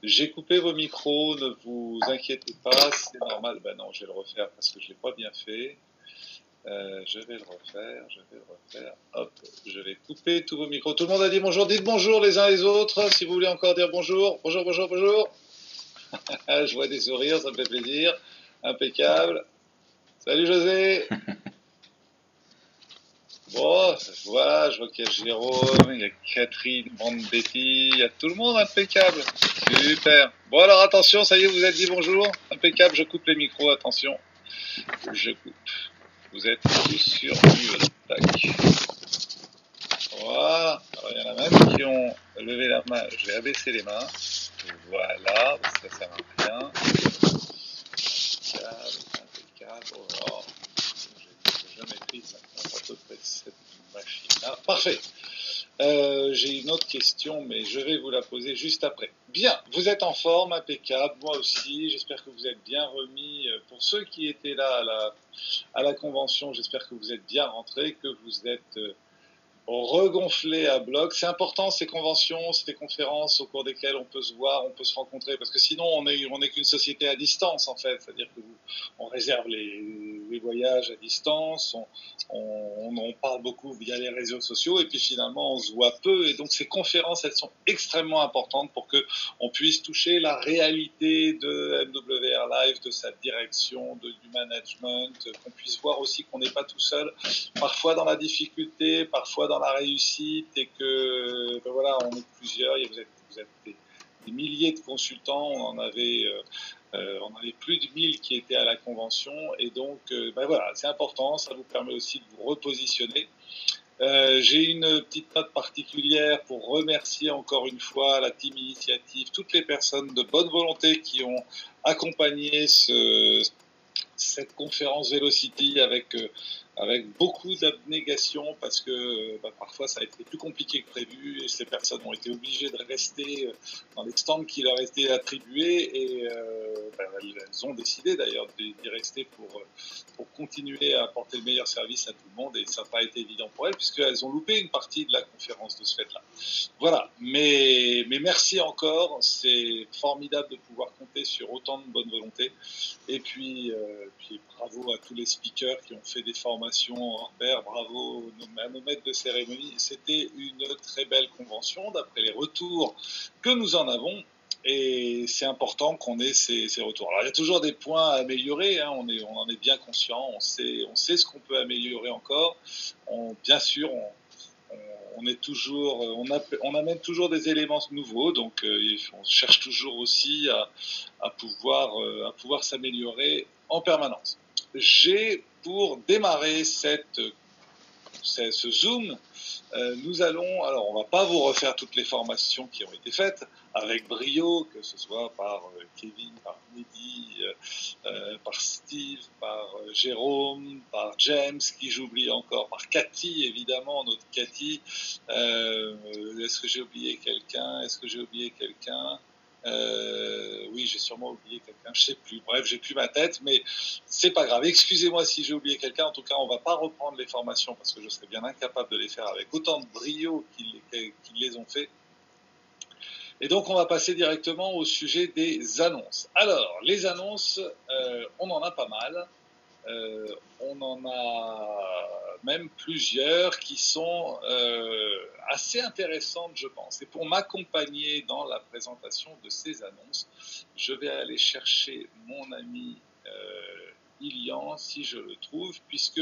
J'ai coupé vos micros, ne vous inquiétez pas, c'est normal. Ben non, je vais le refaire parce que je ne l'ai pas bien fait. Je vais le refaire. Hop, je vais couper tous vos micros. Tout le monde a dit bonjour. Dites bonjour les uns les autres. Si vous voulez encore dire bonjour. Bonjour. Je vois des sourires, ça me fait plaisir. Impeccable. Salut José. Bon, voilà, je vois qu'il y a Jérôme, il y a Catherine Brandetti, il y a tout le monde impeccable. Super. Bon alors attention, ça y est, vous êtes dit bonjour. Impeccable, je coupe les micros, attention. Je coupe. Vous êtes tous sur mute. Tac. Voilà. Alors, il y en a même qui ont levé la main. Je vais abaisser les mains. Voilà, ça sert à rien. Impeccable. Oh là. J'ai jamais pris ça. À peu près cette machine-là. Parfait. J'ai une autre question, mais je vais vous la poser juste après. Bien, vous êtes en forme, impeccable, moi aussi, j'espère que vous êtes bien remis. Pour ceux qui étaient là à la convention, j'espère que vous êtes bien rentrés, que vous êtes regonflé à bloc. C'est important ces conventions, ces conférences au cours desquelles on peut se voir, on peut se rencontrer, parce que sinon on est qu'une société à distance en fait, c'est-à-dire que on réserve les voyages à distance, on parle beaucoup via les réseaux sociaux et puis finalement on se voit peu et donc ces conférences elles sont extrêmement importantes pour que on puisse toucher la réalité de MWR Live, de sa direction, du management, qu'on puisse voir aussi qu'on n'est pas tout seul, parfois dans la difficulté, parfois dans la réussite et que ben voilà, on est plusieurs, vous êtes des milliers de consultants, on avait plus de 1000 qui étaient à la convention et donc ben voilà, c'est important, ça vous permet aussi de vous repositionner. J'ai une petite note particulière pour remercier encore une fois la team initiative, toutes les personnes de bonne volonté qui ont accompagné cette conférence Velocity avec beaucoup d'abnégation parce que parfois ça a été plus compliqué que prévu et ces personnes ont été obligées de rester dans les stands qui leur étaient attribués et elles ont décidé d'ailleurs d'y rester pour continuer à apporter le meilleur service à tout le monde et ça n'a pas été évident pour elles puisqu'elles ont loupé une partie de la conférence de ce fait-là. Voilà, mais merci encore, c'est formidable de pouvoir compter sur autant de bonne volonté et puis bravo à tous les speakers qui ont fait des formations hors pair, bravo à nos maîtres de cérémonie. C'était une très belle convention d'après les retours que nous en avons. Et c'est important qu'on ait ces retours. Alors il y a toujours des points à améliorer, hein, on en est bien conscient, on sait ce qu'on peut améliorer encore. Bien sûr, on est toujours, on amène toujours des éléments nouveaux, donc on cherche toujours aussi à pouvoir s'améliorer en permanence. J'ai pour démarrer ce Zoom, nous allons, alors on va pas vous refaire toutes les formations qui ont été faites avec brio, que ce soit par Kevin, par Mehdi, par Steve, par Jérôme, par James, qui j'oublie encore, par Cathy, évidemment, notre Cathy. Est-ce que j'ai oublié quelqu'un? Oui, j'ai sûrement oublié quelqu'un, je sais plus. Bref, j'ai plus ma tête, mais c'est pas grave. Excusez-moi si j'ai oublié quelqu'un. En tout cas, on va pas reprendre les formations parce que je serais bien incapable de les faire avec autant de brio qu'ils les ont fait. Et donc, on va passer directement au sujet des annonces. Alors, les annonces, on en a pas mal. On en a même plusieurs qui sont assez intéressantes, je pense. Et pour m'accompagner dans la présentation de ces annonces, je vais aller chercher mon ami Ilian, si je le trouve, puisque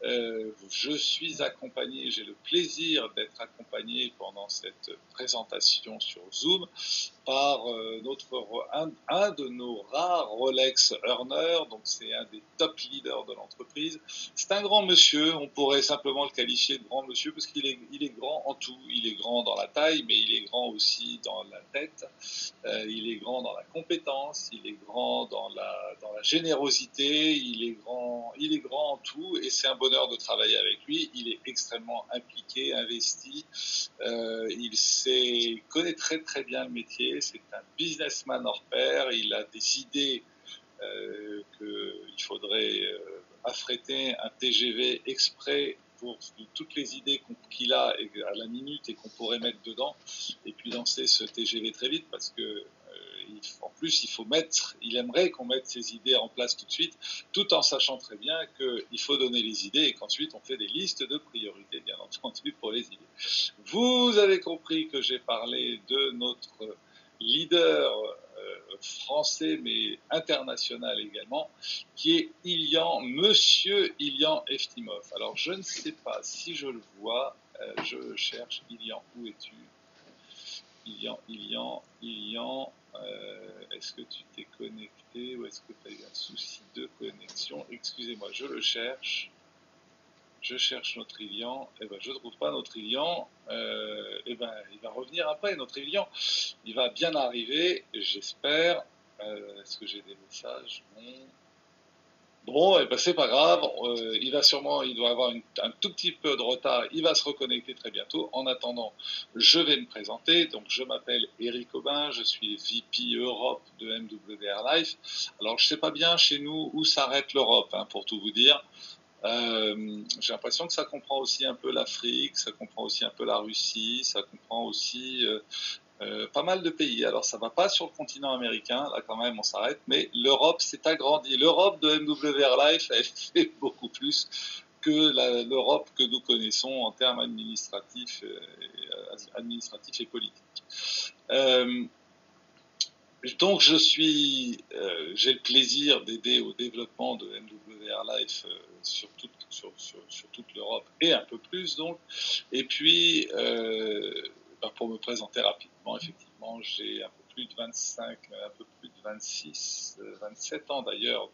je suis accompagné, j'ai le plaisir d'être accompagné pendant cette présentation sur Zoom par un de nos rares Rolex earners, donc c'est un des top leaders de l'entreprise. C'est un grand monsieur, on pourrait simplement le qualifier de grand monsieur parce qu'il est grand en tout. Il est grand dans la taille, mais il est grand aussi dans la tête. Il est grand dans la compétence, il est grand dans la générosité, il est grand en tout et c'est un bonheur de travailler avec lui. Il est extrêmement impliqué, investi. Il connaît très très bien le métier, c'est un businessman hors pair, il a des idées qu'il faudrait affréter un TGV exprès pour toutes les idées qu'il a à la minute et qu'on pourrait mettre dedans, et puis lancer ce TGV très vite, parce que en plus il aimerait qu'on mette ces idées en place tout de suite, tout en sachant très bien qu'il faut donner les idées et qu'ensuite on fait des listes de priorités, bien entendu, pour les idées. Vous avez compris que j'ai parlé de notre leader français mais international également, qui est Monsieur Ilyan Eftimov. Alors je ne sais pas si je le vois, je cherche. Ilyan, où es-tu? Ilyan, est-ce que tu t'es connecté ou est-ce que tu as eu un souci de connexion? Excusez-moi, je le cherche. Je cherche notre Ilyan, et ben je ne trouve pas notre Ilyan, et ben il va revenir après, notre Ilyan. Il va bien arriver, j'espère. Est-ce que j'ai des messages? Non. Bon, et ben c'est pas grave, il doit avoir un tout petit peu de retard, il va se reconnecter très bientôt. En attendant, je vais me présenter. Donc je m'appelle Eric Aubin, je suis VP Europe de MWR Life. Alors je sais pas bien chez nous où s'arrête l'Europe, hein, pour tout vous dire. J'ai l'impression que ça comprend aussi un peu l'Afrique, ça comprend aussi un peu la Russie, ça comprend aussi pas mal de pays. Alors ça va pas sur le continent américain, là quand même on s'arrête, mais l'Europe s'est agrandie. L'Europe de MWR Life, elle fait beaucoup plus que l'Europe que nous connaissons en termes administratifs et politiques. Donc j'ai le plaisir d'aider au développement de MWR Life sur toute l'Europe et un peu plus donc. Et puis pour me présenter rapidement, effectivement, j'ai un peu plus de 25, un peu plus de 26, 27 ans d'ailleurs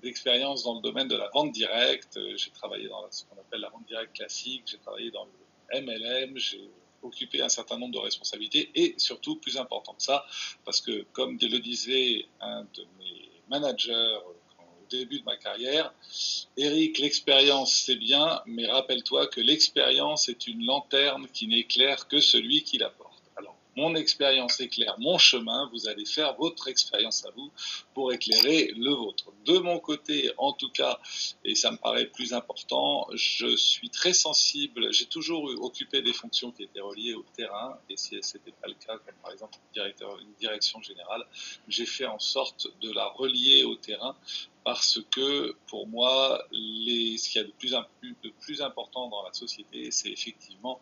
d'expérience dans le domaine de la vente directe. J'ai travaillé dans ce qu'on appelle la vente directe classique, j'ai travaillé dans le MLM, j'ai occupé un certain nombre de responsabilités et surtout, plus important que ça, parce que comme le disait un de mes managers au début de ma carrière, Eric, l'expérience c'est bien, mais rappelle-toi que l'expérience est une lanterne qui n'éclaire que celui qui la porte. Alors, mon expérience éclaire mon chemin, vous allez faire votre expérience à vous pour éclairer le vôtre. De mon côté, en tout cas, et ça me paraît plus important, je suis très sensible, j'ai toujours occupé des fonctions qui étaient reliées au terrain, et si ce n'était pas le cas, comme par exemple une direction générale, j'ai fait en sorte de la relier au terrain, parce que pour moi, ce qu'il y a de plus important dans la société, c'est effectivement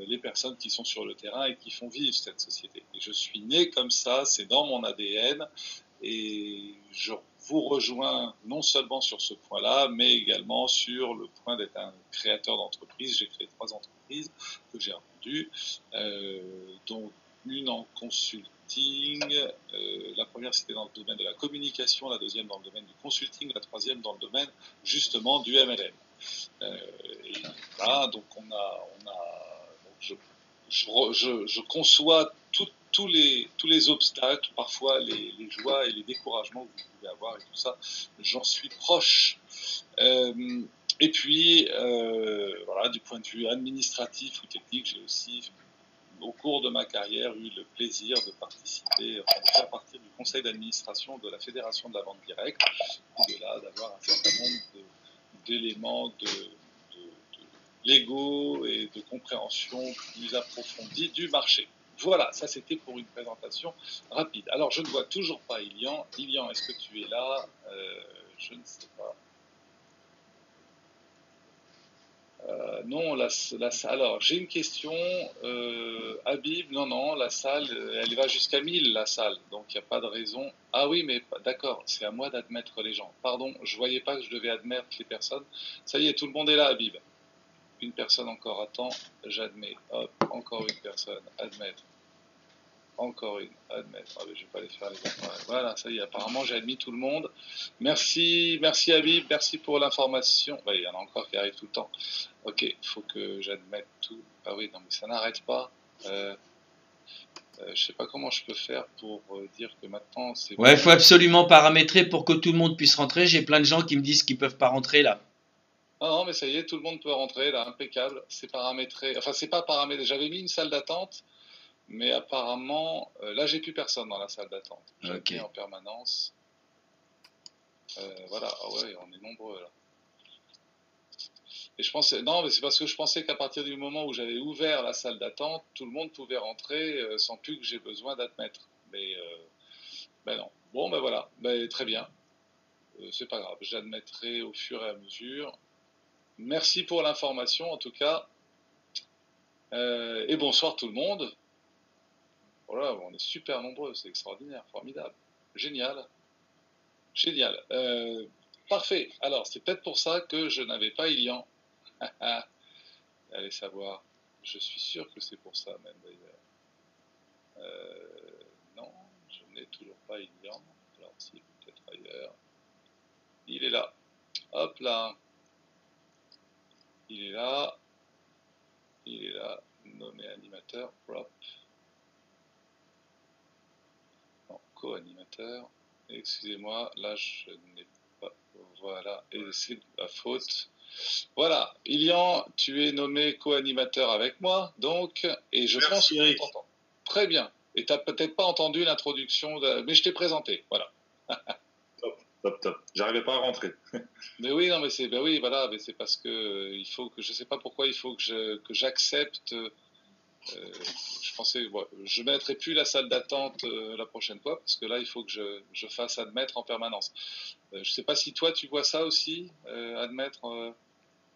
les personnes qui sont sur le terrain et qui font vivre cette société. Et je suis né comme ça, c'est dans mon ADN, et je vous rejoins non seulement sur ce point-là, mais également sur le point d'être un créateur d'entreprise. J'ai créé 3 entreprises que j'ai revendues, dont une en consulting, la première c'était dans le domaine de la communication, la deuxième dans le domaine du consulting, la troisième dans le domaine justement du MLM. Et là, donc je conçois tous les obstacles, parfois les joies et les découragements que vous pouvez avoir et tout ça, j'en suis proche. Et puis, voilà, du point de vue administratif ou technique, j'ai aussi, au cours de ma carrière, eu le plaisir de faire partie du conseil d'administration de la Fédération de la vente directe, et de là d'avoir un certain nombre d'éléments légaux et de compréhension plus approfondie du marché. Voilà, ça c'était pour une présentation rapide. Alors je ne vois toujours pas Ilyan. Ilyan, est-ce que tu es là? Je ne sais pas. Non, alors j'ai une question. Habib, non, la salle, elle va jusqu'à 1000, la salle, donc il n'y a pas de raison. Ah oui, mais d'accord, c'est à moi d'admettre les gens. Pardon, je ne voyais pas que je devais admettre les personnes. Ça y est, tout le monde est là, Habib. Une personne encore attend, j'admets. Hop, encore une personne, admettre. Encore une, admettre. Ah, je ne vais pas les faire les enfants. Voilà, ça y est, apparemment j'ai admis tout le monde. Merci Habib, merci pour l'information. Il y en a encore qui arrivent tout le temps. Ok, il faut que j'admette tout. Ah oui, non mais ça n'arrête pas. Je sais pas comment je peux faire pour dire que maintenant c'est... Ouais, il faut absolument paramétrer pour que tout le monde puisse rentrer. J'ai plein de gens qui me disent qu'ils peuvent pas rentrer là. Ah non, mais ça y est, tout le monde peut rentrer là, impeccable. C'est paramétré. Enfin, c'est pas paramétré. J'avais mis une salle d'attente, mais apparemment, là, j'ai plus personne dans la salle d'attente. J'ai en permanence. Voilà, ah ouais, on est nombreux là. Et je pensais, non, mais c'est parce que je pensais qu'à partir du moment où j'avais ouvert la salle d'attente, tout le monde pouvait rentrer sans plus que j'ai besoin d'admettre. Mais ben non. Bon, ben voilà, ben, très bien. C'est pas grave, j'admettrai au fur et à mesure. Merci pour l'information en tout cas. Et bonsoir tout le monde. Voilà, on est super nombreux, c'est extraordinaire, formidable, génial, génial. Parfait. Alors, c'est peut-être pour ça que je n'avais pas Ilian. Allez savoir. Je suis sûr que c'est pour ça même d'ailleurs. Non, je n'ai toujours pas Ilian. Alors, si, peut-être ailleurs. Il est là. Hop là. Il est là. Il est là. Nommé animateur. Prop. Non, co-animateur. Excusez-moi, là je n'ai pas. Voilà, et c'est la faute. Voilà, Ilian, tu es nommé co-animateur avec moi, donc, et je pense qu'on t'entend. Très bien. Et tu n'as peut-être pas entendu l'introduction, mais je t'ai présenté, voilà. Top. J'arrivais pas à rentrer. Mais oui, non, mais c'est, ben oui, voilà, mais c'est parce que il faut que, je sais pas pourquoi, il faut que j'accepte. Je pensais, bon, je mettrai plus la salle d'attente la prochaine fois parce que là, il faut que je fasse admettre en permanence. Je sais pas si toi tu vois ça aussi, admettre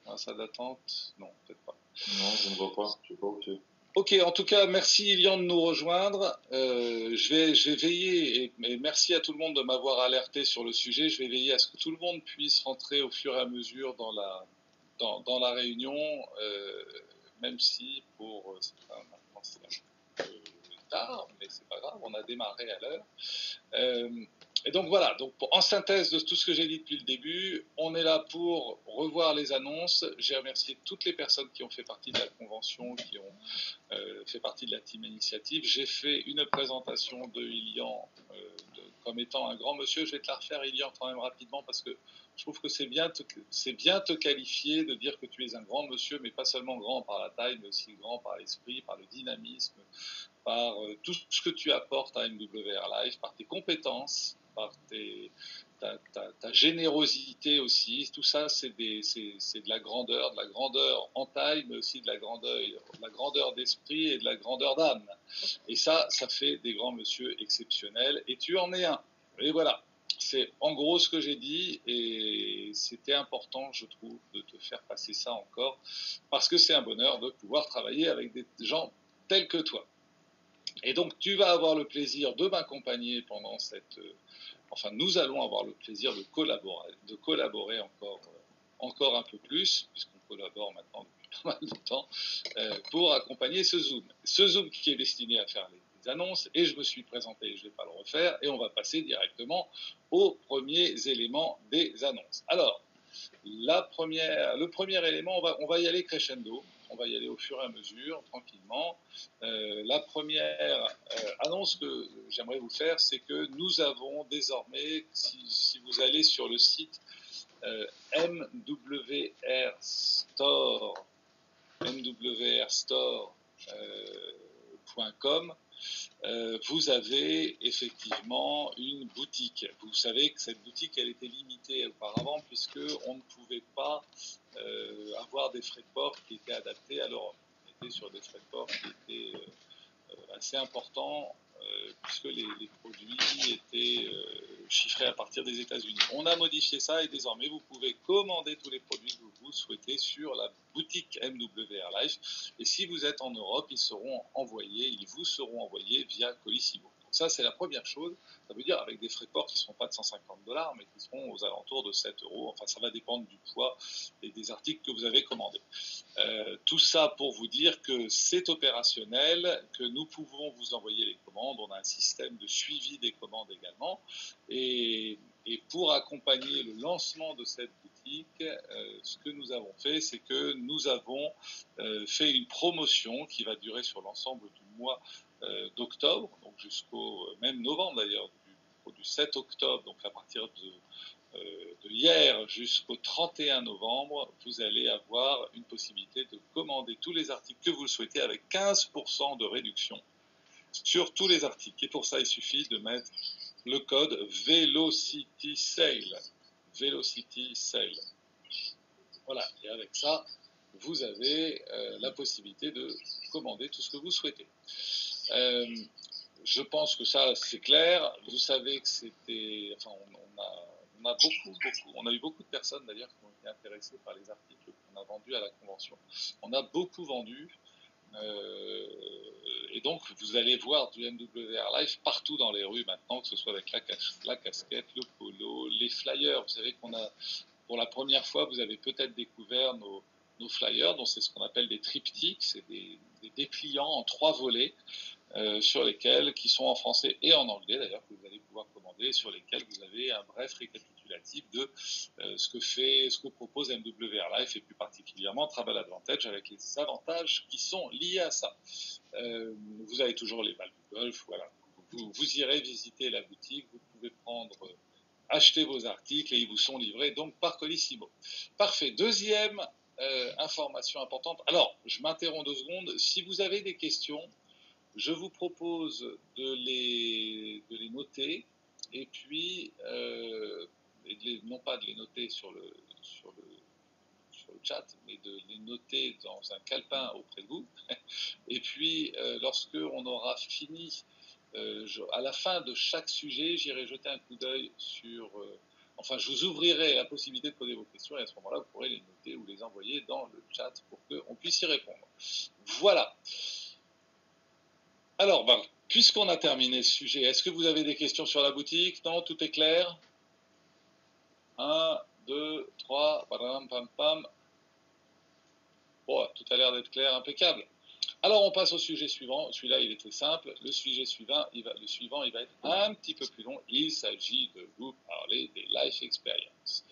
la salle d'attente. Non, peut-être pas. Non, je ne vois pas. Je sais pas où tu es. Ok, en tout cas, merci Ilian de nous rejoindre. Je vais veiller, et merci à tout le monde de m'avoir alerté sur le sujet. Je vais veiller à ce que tout le monde puisse rentrer au fur et à mesure dans la réunion, même si maintenant c'est un peu tard, mais c'est pas grave, on a démarré à l'heure. Et donc voilà, donc en synthèse de tout ce que j'ai dit depuis le début, on est là pour revoir les annonces. J'ai remercié toutes les personnes qui ont fait partie de la convention, qui ont fait partie de la team initiative. J'ai fait une présentation de Ilian comme étant un grand monsieur. Je vais te la refaire, Ilian, quand même rapidement, parce que je trouve que c'est bien te qualifier, de dire que tu es un grand monsieur, mais pas seulement grand par la taille, mais aussi grand par l'esprit, par le dynamisme, par tout ce que tu apportes à MWR Live, par tes compétences, par ta générosité aussi. Tout ça, c'est de la grandeur en taille, mais aussi de la grandeur d'esprit et de la grandeur d'âme. Et ça fait des grands monsieur exceptionnels. Et tu en es un. Et voilà. C'est en gros ce que j'ai dit, et c'était important, je trouve, de te faire passer ça encore, parce que c'est un bonheur de pouvoir travailler avec des gens tels que toi. Et donc, tu vas avoir le plaisir de m'accompagner pendant enfin, nous allons avoir le plaisir de collaborer encore un peu plus, puisqu'on collabore maintenant depuis pas mal de temps, pour accompagner ce Zoom. Ce Zoom qui est destiné à faire les annonces, et je me suis présenté, je ne vais pas le refaire, et on va passer directement aux premiers éléments des annonces. Alors, le premier élément, on va y aller crescendo. On va y aller au fur et à mesure, tranquillement. La première annonce que j'aimerais vous faire, c'est que nous avons désormais, si vous allez sur le site mwrstore.com, vous avez effectivement une boutique. Vous savez que cette boutique, elle était limitée auparavant, puisque on ne pouvait pas avoir des frais de port qui étaient adaptés à l'Europe. On était sur des frais de port qui étaient assez importants, puisque les produits étaient chiffrés à partir des États-Unis. On a modifié ça, et désormais vous pouvez commander tous les produits que vous souhaitez sur la boutique MWR Life. Et si vous êtes en Europe, ils vous seront envoyés via Colissimo. Donc ça, c'est la première chose. Ça veut dire avec des frais de port qui ne seront pas de $150, mais qui seront aux alentours de 7 €. Enfin, ça va dépendre du poids et des articles que vous avez commandés. Tout ça pour vous dire que c'est opérationnel, que nous pouvons vous envoyer les commandes. On a un système de suivi des commandes également. Et pour accompagner le lancement de cette boutique, ce que nous avons fait, c'est que nous avons fait une promotion qui va durer sur l'ensemble du mois d'octobre, donc jusqu'au même novembre d'ailleurs, du 7 octobre, donc à partir de hier jusqu'au 31 novembre, vous allez avoir une possibilité de commander tous les articles que vous le souhaitez avec 15% de réduction sur tous les articles. Et pour ça, il suffit de mettre le code VELOCITYSALE. VELOCITYSALE. Voilà, et avec ça, vous avez la possibilité de commander tout ce que vous souhaitez. Je pense que ça, c'est clair. Vous savez que c'était... Enfin, on a eu beaucoup de personnes d'ailleurs qui ont été intéressées par les articles qu'on a vendus à la convention. On a beaucoup vendu. Et donc, vous allez voir du MWR Live partout dans les rues maintenant, que ce soit avec la casquette, le polo, les flyers. Vous savez qu'on a, pour la première fois, vous avez peut-être découvert nos flyers, donc c'est ce qu'on appelle des triptyques, c'est des dépliants en 3 volets. Sur lesquels, qui sont en français et en anglais d'ailleurs, que vous allez pouvoir commander, sur lesquels vous avez un bref récapitulatif de ce que propose MWR Life et plus particulièrement Travel Advantage avec les avantages qui sont liés à ça. Vous avez toujours les balles de golf, voilà. Vous irez visiter la boutique, vous pouvez acheter vos articles et ils vous sont livrés donc par Colissimo. Parfait. Deuxième information importante. Alors, je m'interromps 2 secondes. Si vous avez des questions, je vous propose de les noter et puis non pas de les noter sur le chat, mais de les noter dans un calepin auprès de vous. Et puis lorsque on aura fini, à la fin de chaque sujet, j'irai jeter un coup d'œil sur. Enfin, je vous ouvrirai la possibilité de poser vos questions et à ce moment-là, vous pourrez les noter ou les envoyer dans le chat pour qu'on puisse y répondre. Voilà. Alors, puisqu'on a terminé ce sujet, est-ce que vous avez des questions sur la boutique? Non, tout est clair? 1, 2, 3, pam, pam, pam. Bon, tout a l'air d'être clair, impeccable. Alors, on passe au sujet suivant. Celui-là, il est très simple. Le sujet suivant, il va être un petit peu plus long. Il s'agit de vous parler des Life Experience.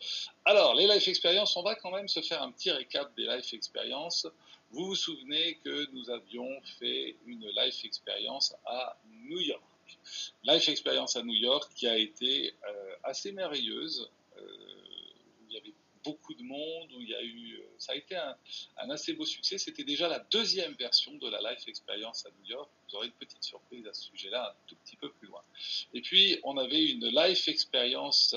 Alors, les Life Experience, on va quand même se faire un petit récap des Life Experience. Vous vous souvenez que nous avions fait une Life Experience à New York. Life Experience à New York qui a été assez merveilleuse. Il y avait beaucoup de monde, où il y a eu, ça a été un assez beau succès. C'était déjà la 2e version de la Life Experience à New York. Vous aurez une petite surprise à ce sujet-là, un tout petit peu plus loin. Et puis, on avait une Life Experience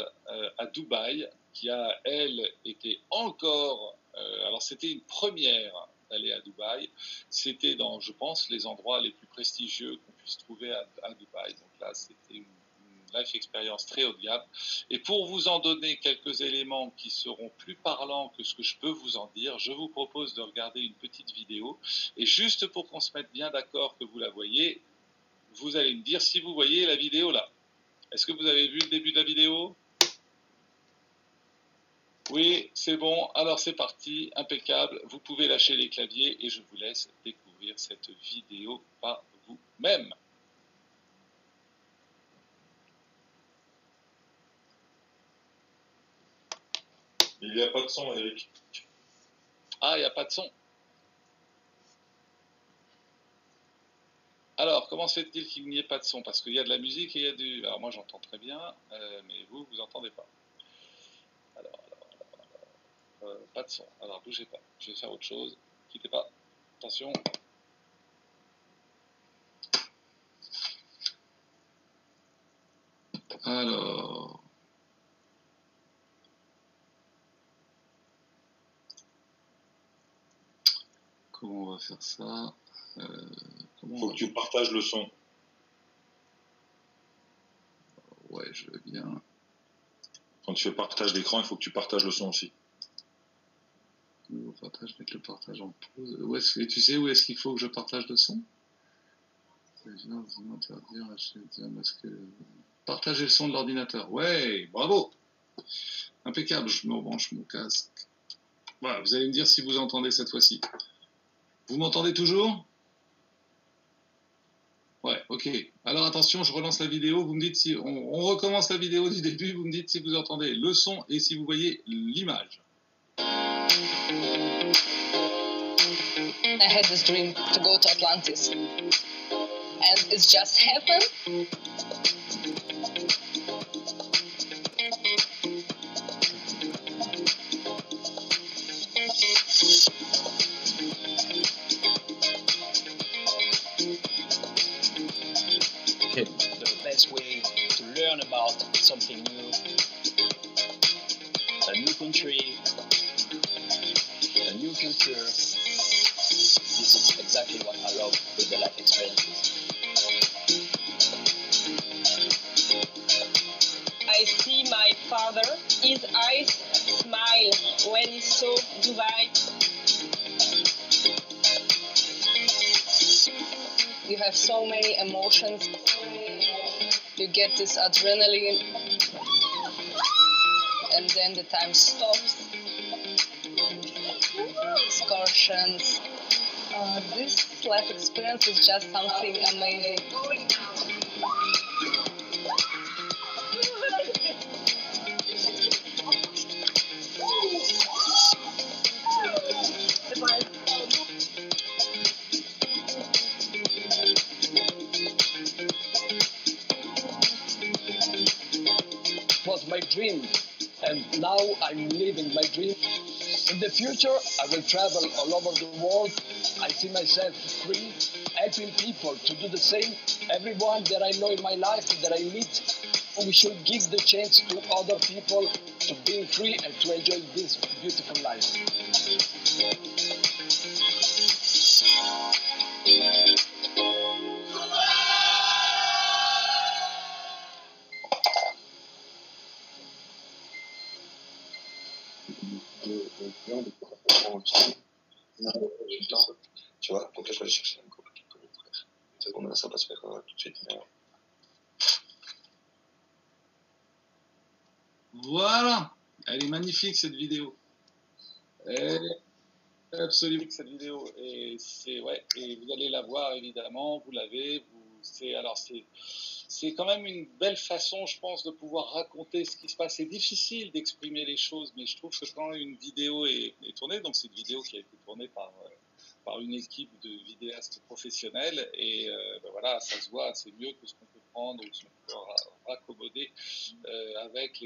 à Dubaï qui a, elle, été encore... alors, c'était une première d'aller à Dubaï. C'était dans, je pense, les endroits les plus prestigieux qu'on puisse trouver à Dubaï. Donc là, c'était une Life Experience très haut de gamme. Et pour vous en donner quelques éléments qui seront plus parlants que ce que je peux vous en dire, je vous propose de regarder une petite vidéo. Et juste pour qu'on se mette bien d'accord que vous la voyez, vous allez me dire si vous voyez la vidéo là. Est-ce que vous avez vu le début de la vidéo? Oui, c'est bon. Alors c'est parti, impeccable. Vous pouvez lâcher les claviers et je vous laisse découvrir cette vidéo par vous-même. Il n'y a pas de son, Eric. Ah, il n'y a pas de son. Alors, comment se fait-il qu'il n'y ait pas de son? Parce qu'il y a de la musique et il y a du... Alors moi j'entends très bien, mais vous entendez pas. Alors, pas de son. Alors, bougez pas. Je vais faire autre chose. Quittez pas. Attention. Alors... Comment on va faire ça? Faut que tu partages le son. Ouais, je veux bien. Quand tu fais partage d'écran, il faut que tu partages le son aussi. Nouveau partage, mettre le partage en pause. Tu sais où est-ce qu'il faut que je partage le son? Partager le son de l'ordinateur. Ouais, bravo. Impeccable, je me rebranche mon casque. Voilà, vous allez me dire si vous entendez cette fois-ci. Vous m'entendez toujours? Ouais, ok. Alors attention, je relance la vidéo, vous me dites si... On recommence la vidéo du début, vous me dites si vous entendez le son et si vous voyez l'image. I had this dream to go to Atlantis. And it's just happened. Okay. The best way to learn about something new, a new country, a new culture. This is exactly what I love with the life experiences. I see my father, his eyes smile when he saw Dubai. You have so many emotions. You get this adrenaline, and then the time stops. Excursions. This life experience is just something amazing. It was my dream, and now I'm living my dream. In the future, I will travel all over the world. I see myself free, helping people to do the same. Everyone that I know in my life, that I meet, we should give the chance to other people to be free and to enjoy this beautiful life. Tu vois, donc là je vais aller chercher un copain qui connaît le frère. C'est bon, ça va se faire tout de suite. Voilà, elle est magnifique cette vidéo. Elle est absolument cette vidéo. Et c'est ouais, et vous allez la voir évidemment, vous l'avez. C'est quand même une belle façon, je pense, de pouvoir raconter ce qui se passe. C'est difficile d'exprimer les choses, mais je trouve que quand une vidéo est tournée, donc c'est une vidéo qui a été tournée par une équipe de vidéastes professionnels, et voilà, ça se voit, c'est mieux que ce qu'on peut prendre ou ce qu'on peut raccommoder avec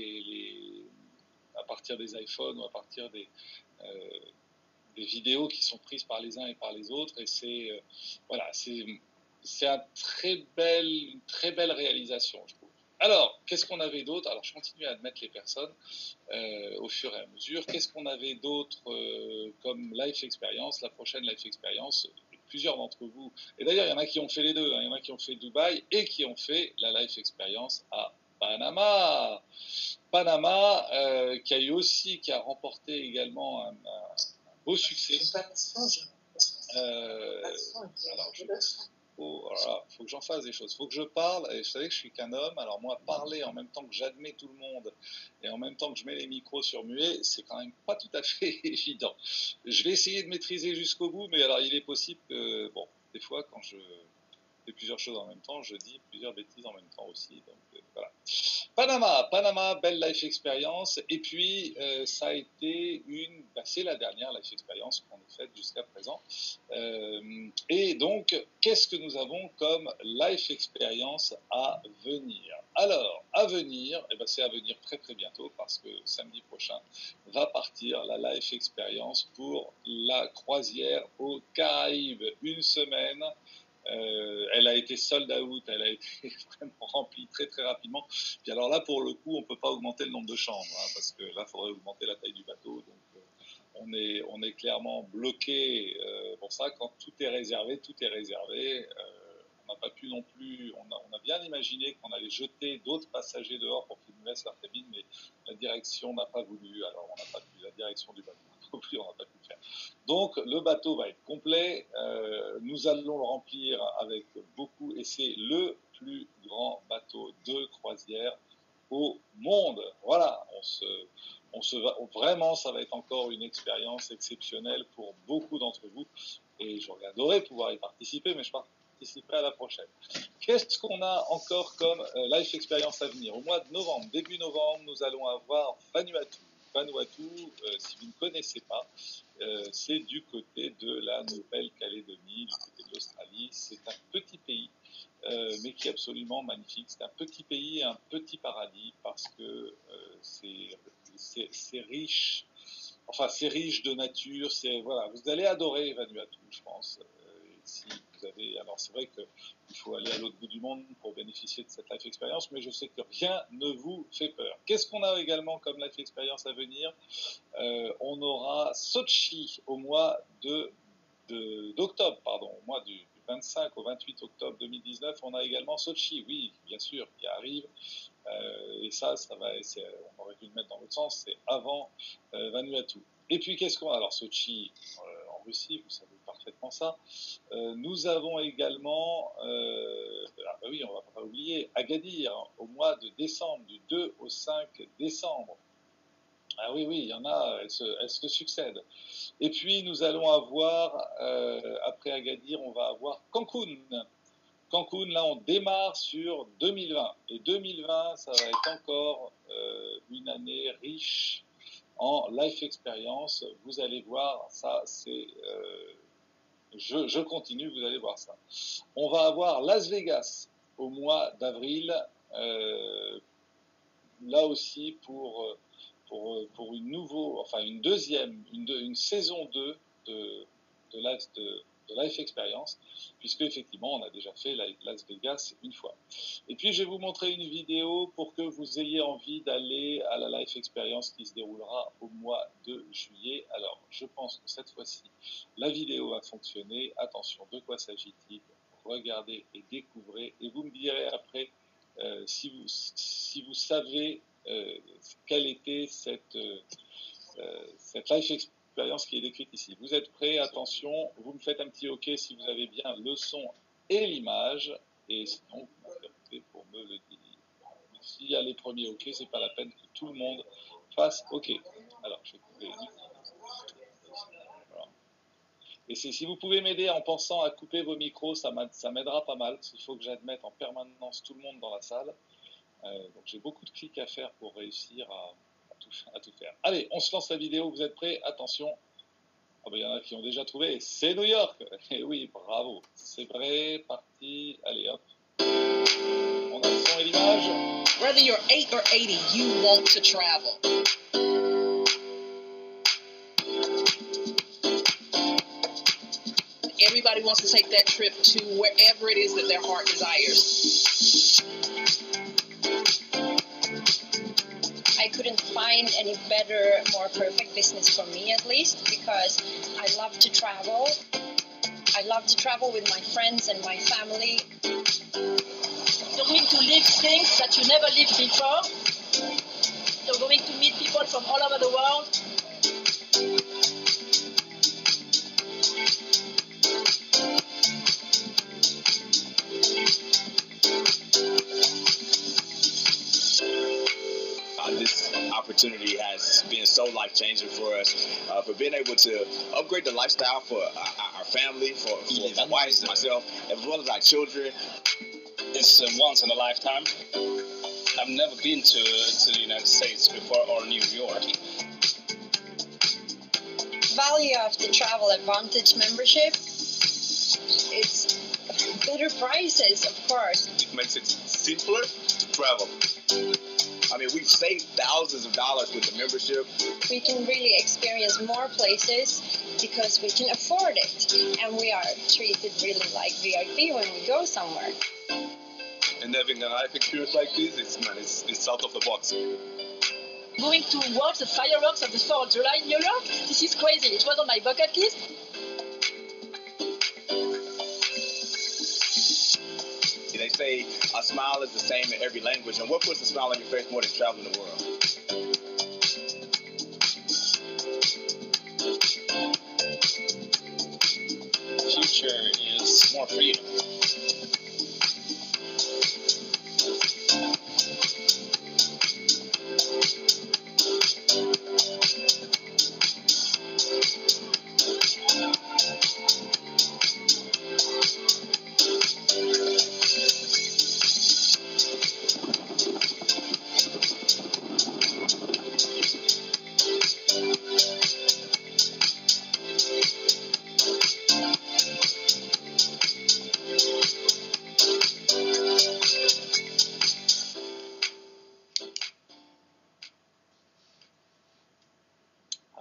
à partir des iPhones ou à partir des vidéos qui sont prises par les uns et par les autres, et c'est voilà, c'est une très belle réalisation, je trouve. Alors, qu'est-ce qu'on avait d'autre? Alors, je continue à admettre les personnes au fur et à mesure. Qu'est-ce qu'on avait d'autre comme life experience? La prochaine life experience, plusieurs d'entre vous, et d'ailleurs, il y en a qui ont fait les deux, hein. Il y en a qui ont fait Dubaï et qui ont fait la life experience à Panama. Panama, qui a remporté également un beau succès. Voilà, faut que j'en fasse des choses, faut que je parle, et vous savez que je suis qu'un homme, alors moi parler en même temps que j'admets tout le monde et en même temps que je mets les micros sur muet, c'est quand même pas tout à fait évident. Je vais essayer de maîtriser jusqu'au bout, mais alors il est possible que, bon, des fois quand je fais plusieurs choses en même temps, je dis plusieurs bêtises en même temps aussi, donc voilà. Panama, belle life expérience, et puis ça a été c'est la dernière life expérience qu'on a faite jusqu'à présent, et donc qu'est-ce que nous avons comme life expérience à venir? Alors, à venir, c'est à venir très très bientôt, parce que samedi prochain va partir la life expérience pour la croisière aux Caraïbes, une semaine. Elle a été sold out, elle a été vraiment remplie très très rapidement. Puis alors là, pour le coup, on ne peut pas augmenter le nombre de chambres, hein, parce que là, il faudrait augmenter la taille du bateau. Donc on est clairement bloqué pour ça. Quand tout est réservé, tout est réservé. On n'a pas pu non plus, on a bien imaginé qu'on allait jeter d'autres passagers dehors pour qu'ils nous laissent leur cabine, mais la direction n'a pas voulu, alors on n'a pas pu, la direction du bateau non plus, on n'a pas pu le faire. Donc le bateau va être complet, nous allons le remplir avec beaucoup, et c'est le plus grand bateau de croisière au monde. Voilà, vraiment, ça va être encore une expérience exceptionnelle pour beaucoup d'entre vous, et j'aurais adoré pouvoir y participer, mais je participerai à la prochaine. Qu'est-ce qu'on a encore comme life expérience à venir? Au mois de novembre, début novembre, nous allons avoir Vanuatu. Vanuatu, si vous ne connaissez pas, c'est du côté de la Nouvelle-Calédonie, du côté de l'Australie. C'est un petit pays, mais qui est absolument magnifique. C'est un petit pays et un petit paradis, parce que c'est riche. Enfin, c'est riche de nature. Voilà, vous allez adorer Vanuatu, je pense. si vous avez... Alors c'est vrai qu'il faut aller à l'autre bout du monde pour bénéficier de cette life experience, mais je sais que rien ne vous fait peur. Qu'est-ce qu'on a également comme life experience à venir? On aura Sochi au mois d'octobre, pardon, au mois du 25 au 28 octobre 2019. On a également Sochi, oui, bien sûr, qui arrive. Et ça va, on aurait dû le mettre dans l'autre sens, c'est avant Vanuatu. Et puis qu'est-ce qu'on a? Alors Sochi en Russie, vous savez parfaitement ça. Nous avons également, oui, on va pas oublier, Agadir au mois de décembre, du 2 au 5 décembre. Ah oui, il y en a, elles se succèdent. Et puis nous allons avoir, après Agadir, on va avoir Cancun. Cancun, là, on démarre sur 2020. Et 2020, ça va être encore une année riche en life experience. Vous allez voir, ça, c'est... je continue, vous allez voir ça. On va avoir Las Vegas au mois d'avril. Là aussi, pour une saison 2 de Life Experience, puisque effectivement on a déjà fait Las Vegas une fois. Et puis je vais vous montrer une vidéo pour que vous ayez envie d'aller à la Life Experience qui se déroulera au mois de juillet. Alors je pense que cette fois-ci la vidéo va fonctionner. Attention, de quoi s'agit-il? Regardez et découvrez, et vous me direz après si vous savez quelle était cette Life Experience qui est décrite ici. Vous êtes prêts? Attention, vous me faites un petit OK si vous avez bien le son et l'image, et sinon vous m'interrompez pour me le dire. S'il y a les premiers OK, c'est pas la peine que tout le monde fasse OK. Alors, je vais couper. Voilà. Et si vous pouvez m'aider en pensant à couper vos micros, ça m'aidera pas mal, parce qu'il faut que j'admette en permanence tout le monde dans la salle. Donc j'ai beaucoup de clics à faire pour réussir à tout faire. Allez, on se lance la vidéo, vous êtes prêts? Attention. Ah ben, il y en a qui ont déjà trouvé, c'est New York. Et oui, bravo. C'est vrai, parti. Allez, hop. On a le son et l'image. Whether you're 8 or 80, you want to travel. Everybody wants to take that trip to wherever it is that their heart desires. I couldn't find any better, more perfect business for me, at least, because I love to travel. I love to travel with my friends and my family. You're going to live things that you never lived before. You're going to meet people from all over the world. This opportunity has been so life-changing for us, for being able to upgrade the lifestyle for our family, for my wife, myself, as well as our children. It's once in a lifetime. I've never been to the United States before or New York. Value of the Travel Advantage membership. It's better prices, of course. It makes it simpler to travel. I mean, we've saved thousands of dollars with the membership. We can really experience more places because we can afford it. And we are treated really like VIP when we go somewhere. And having a life experience like this, it's out of the box. Going to watch the fireworks of the 4th of July in New York? This is crazy. It was on my bucket list. They say a smile is the same in every language, and what puts a smile on your face more than traveling the world? The future is more freedom.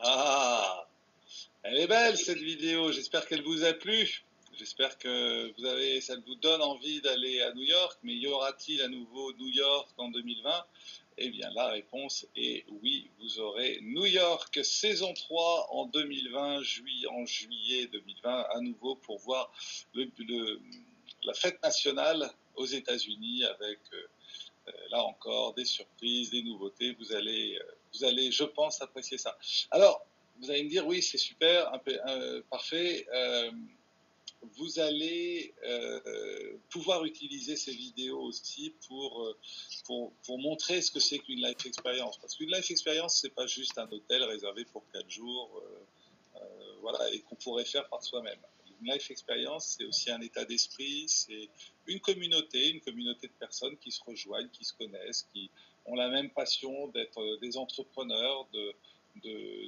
Ah, elle est belle cette vidéo, j'espère qu'elle vous a plu. J'espère que ça vous donne envie d'aller à New York, mais y aura-t-il à nouveau New York en 2020? Eh bien, la réponse est oui, vous aurez New York saison 3 en 2020, en juillet 2020, à nouveau pour voir la fête nationale aux États-Unis avec, là encore, des surprises, des nouveautés. Vous allez, je pense, apprécier ça. Alors, vous allez me dire, oui, c'est super, parfait. Vous allez pouvoir utiliser ces vidéos aussi pour montrer ce que c'est qu'une life experience. Parce qu'une life experience, c'est pas juste un hôtel réservé pour 4 jours, voilà, et qu'on pourrait faire par soi-même. Une life experience, c'est aussi un état d'esprit, c'est une communauté de personnes qui se rejoignent, qui se connaissent, qui ont la même passion d'être des entrepreneurs,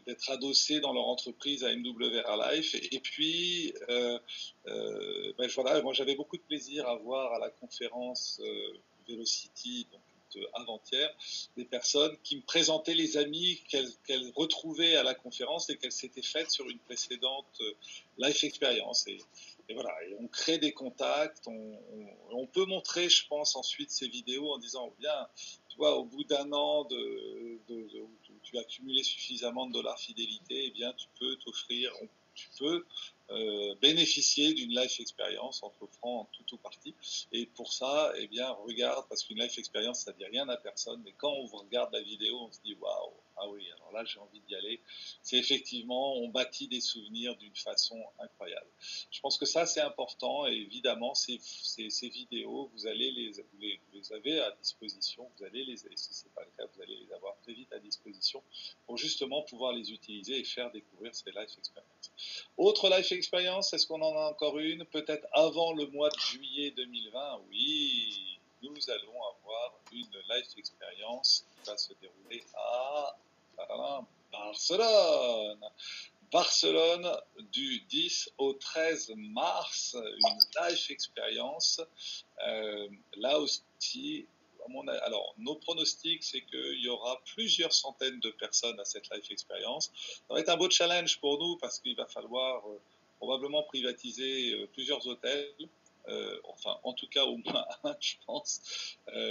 d'être adossés dans leur entreprise à MWR Life. Et puis, voilà, moi j'avais beaucoup de plaisir à voir à la conférence Velocity, donc avant-hier, des personnes qui me présentaient les amis qu'elles retrouvaient à la conférence et qu'elles s'étaient faites sur une précédente life expérience. Et voilà, et on crée des contacts, on peut montrer, je pense, ensuite ces vidéos en disant, bien, tu vois, au bout d'un an tu as accumulé suffisamment de dollars fidélité, eh bien, tu peux bénéficier d'une life experience en t'offrant tout ou partie. Et pour ça, eh bien, regarde, parce qu'une life experience, ça ne dit rien à personne, mais quand on regarde la vidéo, on se dit, waouh, ah oui, alors là, j'ai envie d'y aller. C'est effectivement, on bâtit des souvenirs d'une façon incroyable. Je pense que ça, c'est important, et évidemment, ces vidéos, vous les avez à disposition, si ce n'est pas le cas, vous allez les avoir très vite à disposition pour justement pouvoir les utiliser et faire découvrir ces life experiences. Autre life experience, est-ce qu'on en a encore une? Peut-être avant le mois de juillet 2020, oui, nous allons avoir une life experience qui va se dérouler à Barcelone. Barcelone du 10 au 13 mars, une life experience. Là aussi, alors nos pronostics, c'est qu'il y aura plusieurs centaines de personnes à cette life experience. Ça va être un beau challenge pour nous parce qu'il va falloir probablement privatiser plusieurs hôtels. Enfin, en tout cas, au moins un, je pense,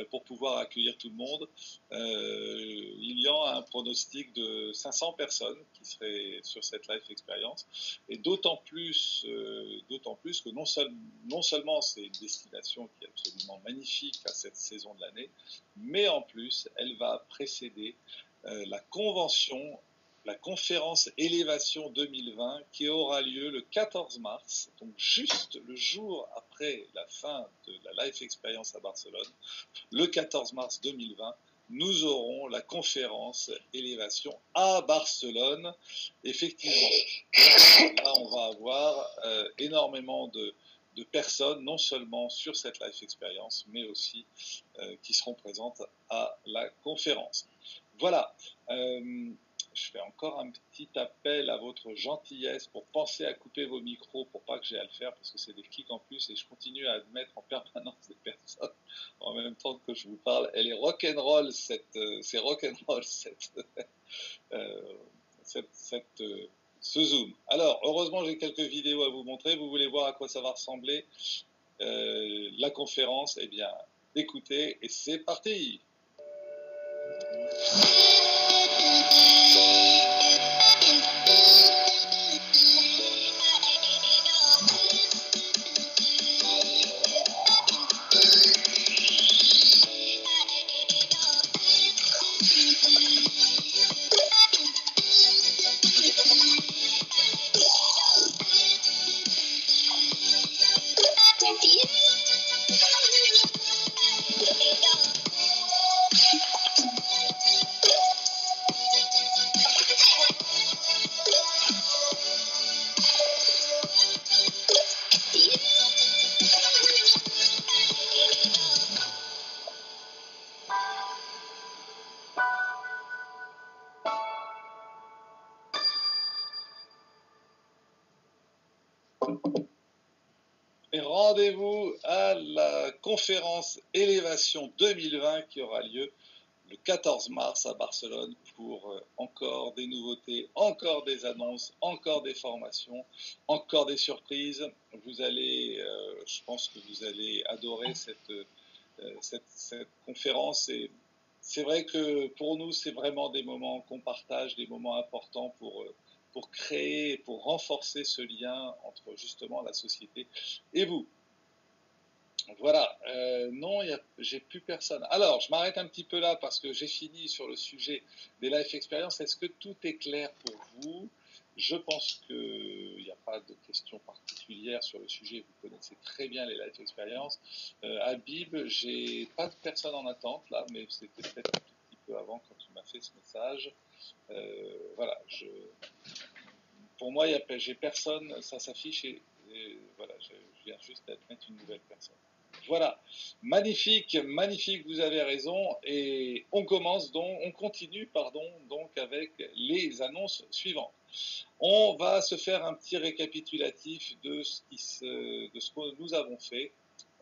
pour pouvoir accueillir tout le monde. Il y a un pronostic de 500 personnes qui seraient sur cette life experience, et d'autant plus que non seulement c'est une destination qui est absolument magnifique à cette saison de l'année, mais en plus, elle va précéder la conférence Élévation 2020 qui aura lieu le 14 mars, donc juste le jour après la fin de la Life Experience à Barcelone. Le 14 mars 2020, nous aurons la conférence Élévation à Barcelone. Effectivement, là on va avoir énormément de personnes, non seulement sur cette Life Experience, mais aussi qui seront présentes à la conférence. Voilà. Je fais encore un petit appel à votre gentillesse pour penser à couper vos micros pour pas que j'ai à le faire parce que c'est des clics en plus et je continue à admettre en permanence des personnes en même temps que je vous parle. Elle est rock'n'roll c'est rock'n'roll ce Zoom. Alors, heureusement, j'ai quelques vidéos à vous montrer. Vous voulez voir à quoi ça va ressembler la conférence? Eh bien, écoutez et c'est parti. Et rendez-vous à la conférence Élévation 2020 qui aura lieu le 14 mars à Barcelone pour encore des nouveautés, encore des annonces, encore des formations, encore des surprises. Vous allez, je pense que vous allez adorer cette conférence. Et c'est vrai que pour nous, c'est vraiment des moments qu'on partage, des moments importants pour créer, pour renforcer ce lien entre justement la société et vous. Voilà, non, j'ai plus personne. Alors, je m'arrête un petit peu là parce que j'ai fini sur le sujet des life experiences. Est-ce que tout est clair pour vous? Je pense qu'il n'y a pas de questions particulières sur le sujet. Vous connaissez très bien les life experiences. Habib, j'ai pas de personne en attente là, mais c'était peut-être un tout petit peu avant quand tu m'as fait ce message. Voilà, pour moi, j'ai personne, ça s'affiche et voilà, je viens juste de mettre une nouvelle personne. Voilà, magnifique, magnifique, vous avez raison. Et on continue donc avec les annonces suivantes. On va se faire un petit récapitulatif de ce que nous avons fait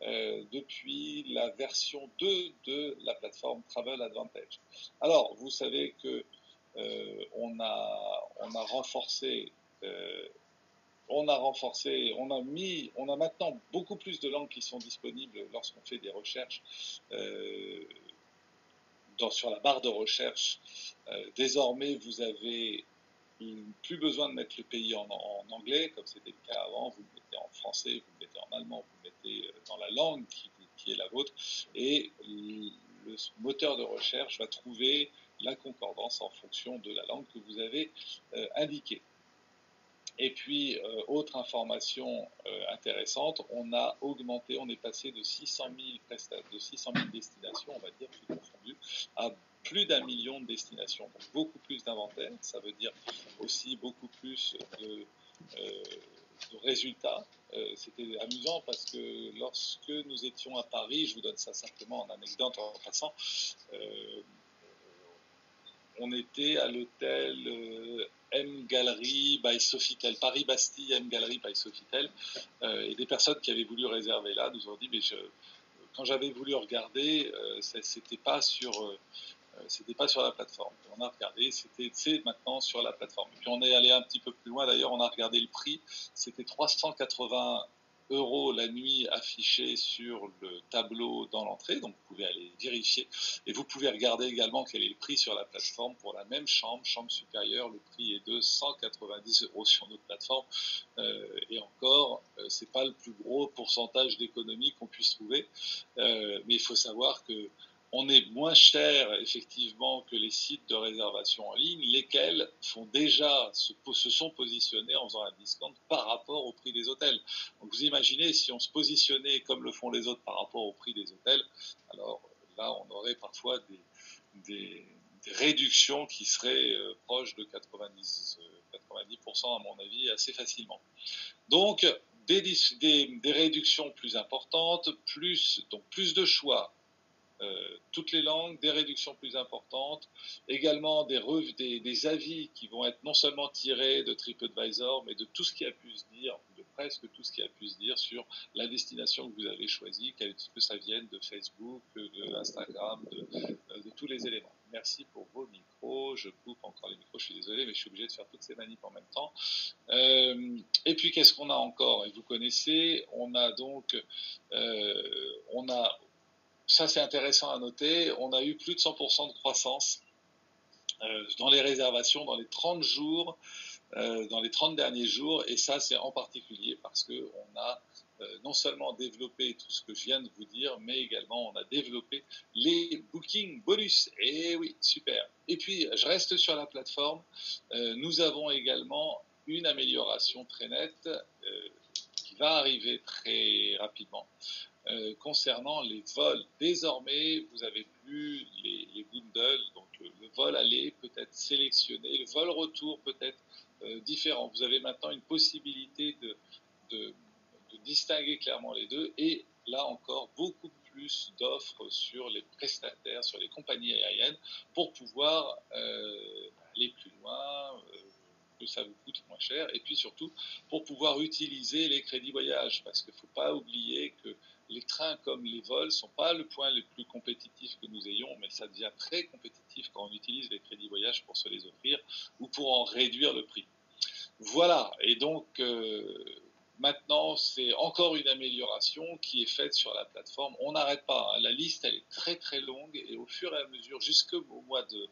depuis la version 2 de la plateforme Travel Advantage. Alors, vous savez que on a renforcé. On a maintenant beaucoup plus de langues qui sont disponibles lorsqu'on fait des recherches sur la barre de recherche. Désormais, vous avez plus besoin de mettre le pays en anglais, comme c'était le cas avant. Vous le mettez en français, vous le mettez en allemand, vous le mettez dans la langue qui est la vôtre. Et le moteur de recherche va trouver la concordance en fonction de la langue que vous avez indiquée. Et puis, autre information intéressante, on a augmenté, on est passé de 600 000 destinations, on va dire, tout confondu, à plus d'1 million de destinations. Donc, beaucoup plus d'inventaire, ça veut dire aussi beaucoup plus de résultats. C'était amusant parce que lorsque nous étions à Paris, je vous donne ça simplement en anecdote en passant, on était à l'hôtel M Gallery by Sofitel, Paris Bastille M Gallery by Sofitel, et des personnes qui avaient voulu réserver là nous ont dit, mais quand j'avais voulu regarder, c'était pas sur la plateforme. On a regardé, c'est maintenant sur la plateforme. Et puis on est allé un petit peu plus loin d'ailleurs, on a regardé le prix, c'était 380 € la nuit affiché sur le tableau dans l'entrée, donc vous pouvez aller vérifier. Et vous pouvez regarder également quel est le prix sur la plateforme pour la même chambre supérieure. Le prix est de 190 € sur notre plateforme. Et encore, c'est pas le plus gros pourcentage d'économie qu'on puisse trouver. Mais il faut savoir que on est moins cher effectivement que les sites de réservation en ligne, lesquels se sont positionnés en faisant un discount par rapport au prix des hôtels. Donc vous imaginez si on se positionnait comme le font les autres par rapport au prix des hôtels, alors là on aurait parfois des réductions qui seraient proches de 90% à mon avis assez facilement. Donc des réductions plus importantes, plus de choix. Toutes les langues, des réductions plus importantes, également des avis qui vont être non seulement tirés de TripAdvisor, mais de tout ce qui a pu se dire, de presque tout ce qui a pu se dire sur la destination que vous avez choisie, que ça vienne de Facebook, de Instagram, de tous les éléments. Merci pour vos micros, je coupe encore les micros, je suis désolé, mais je suis obligé de faire toutes ces manips en même temps. Et puis qu'est-ce qu'on a encore? Et vous connaissez, on a donc, ça c'est intéressant à noter, on a eu plus de 100% de croissance dans les réservations dans les 30 jours, dans les 30 derniers jours, et ça c'est en particulier parce qu'on a non seulement développé tout ce que je viens de vous dire, mais également on a développé les booking bonus. Et oui, super. Et puis je reste sur la plateforme, nous avons également une amélioration très nette qui va arriver très rapidement. Concernant les vols, désormais vous avez plus les bundles, donc le vol aller peut être sélectionné, le vol retour peut être différent. Vous avez maintenant une possibilité de distinguer clairement les deux, et là encore beaucoup plus d'offres sur les prestataires, sur les compagnies aériennes pour pouvoir aller plus loin, que ça vous coûte moins cher, et puis surtout pour pouvoir utiliser les crédits voyage, parce qu'il ne faut pas oublier que les trains comme les vols ne sont pas le point le plus compétitif que nous ayons, mais ça devient très compétitif quand on utilise les crédits voyage pour se les offrir ou pour en réduire le prix. Voilà, et donc maintenant c'est encore une amélioration qui est faite sur la plateforme. On n'arrête pas, hein. La liste elle est très très longue et au fur et à mesure jusqu'au mois de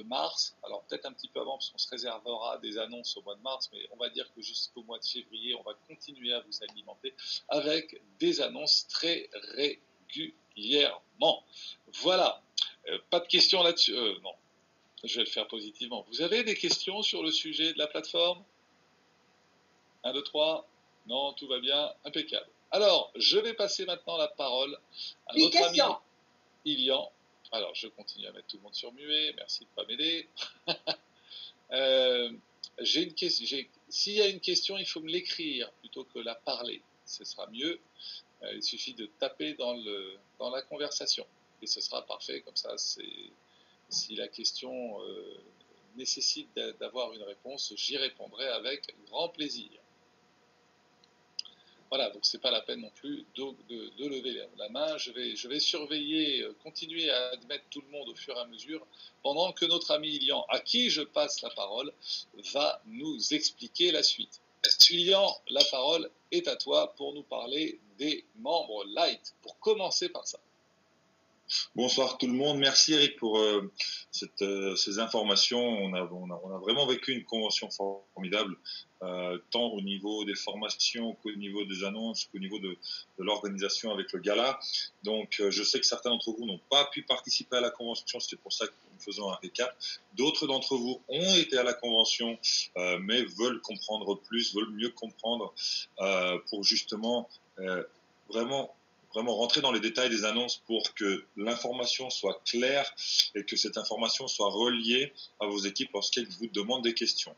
mars, alors peut-être un petit peu avant parce qu'on se réservera des annonces au mois de mars, mais on va dire que jusqu'au mois de février on va continuer à vous alimenter avec des annonces très régulièrement. Voilà, pas de questions là-dessus, non, je vais le faire positivement. Vous avez des questions sur le sujet de la plateforme? 1, 2, 3. Non, tout va bien, impeccable. Alors, je vais passer maintenant la parole à notre ami Ilian. Alors, je continue à mettre tout le monde sur muet. Merci de ne pas m'aider. J'ai une question. S'il y a une question, il faut me l'écrire plutôt que la parler. Ce sera mieux. Il suffit de taper dans la conversation. Et ce sera parfait. Comme ça, si la question nécessite d'avoir une réponse, j'y répondrai avec grand plaisir. Voilà, donc c'est pas la peine non plus de lever la main. Je vais surveiller, continuer à admettre tout le monde au fur et à mesure, pendant que notre ami Ilian, à qui je passe la parole, va nous expliquer la suite. Ilian, la parole est à toi pour nous parler des membres light, pour commencer par ça. Bonsoir tout le monde, merci Eric pour ces informations. On a vraiment vécu une convention formidable, tant au niveau des formations qu'au niveau des annonces, qu'au niveau de l'organisation avec le gala. Donc je sais que certains d'entre vous n'ont pas pu participer à la convention, c'est pour ça que nous faisons un récap. D'autres d'entre vous ont été à la convention, mais veulent comprendre plus, veulent mieux comprendre pour justement vraiment rentrer dans les détails des annonces pour que l'information soit claire et que cette information soit reliée à vos équipes lorsqu'elles vous demandent des questions.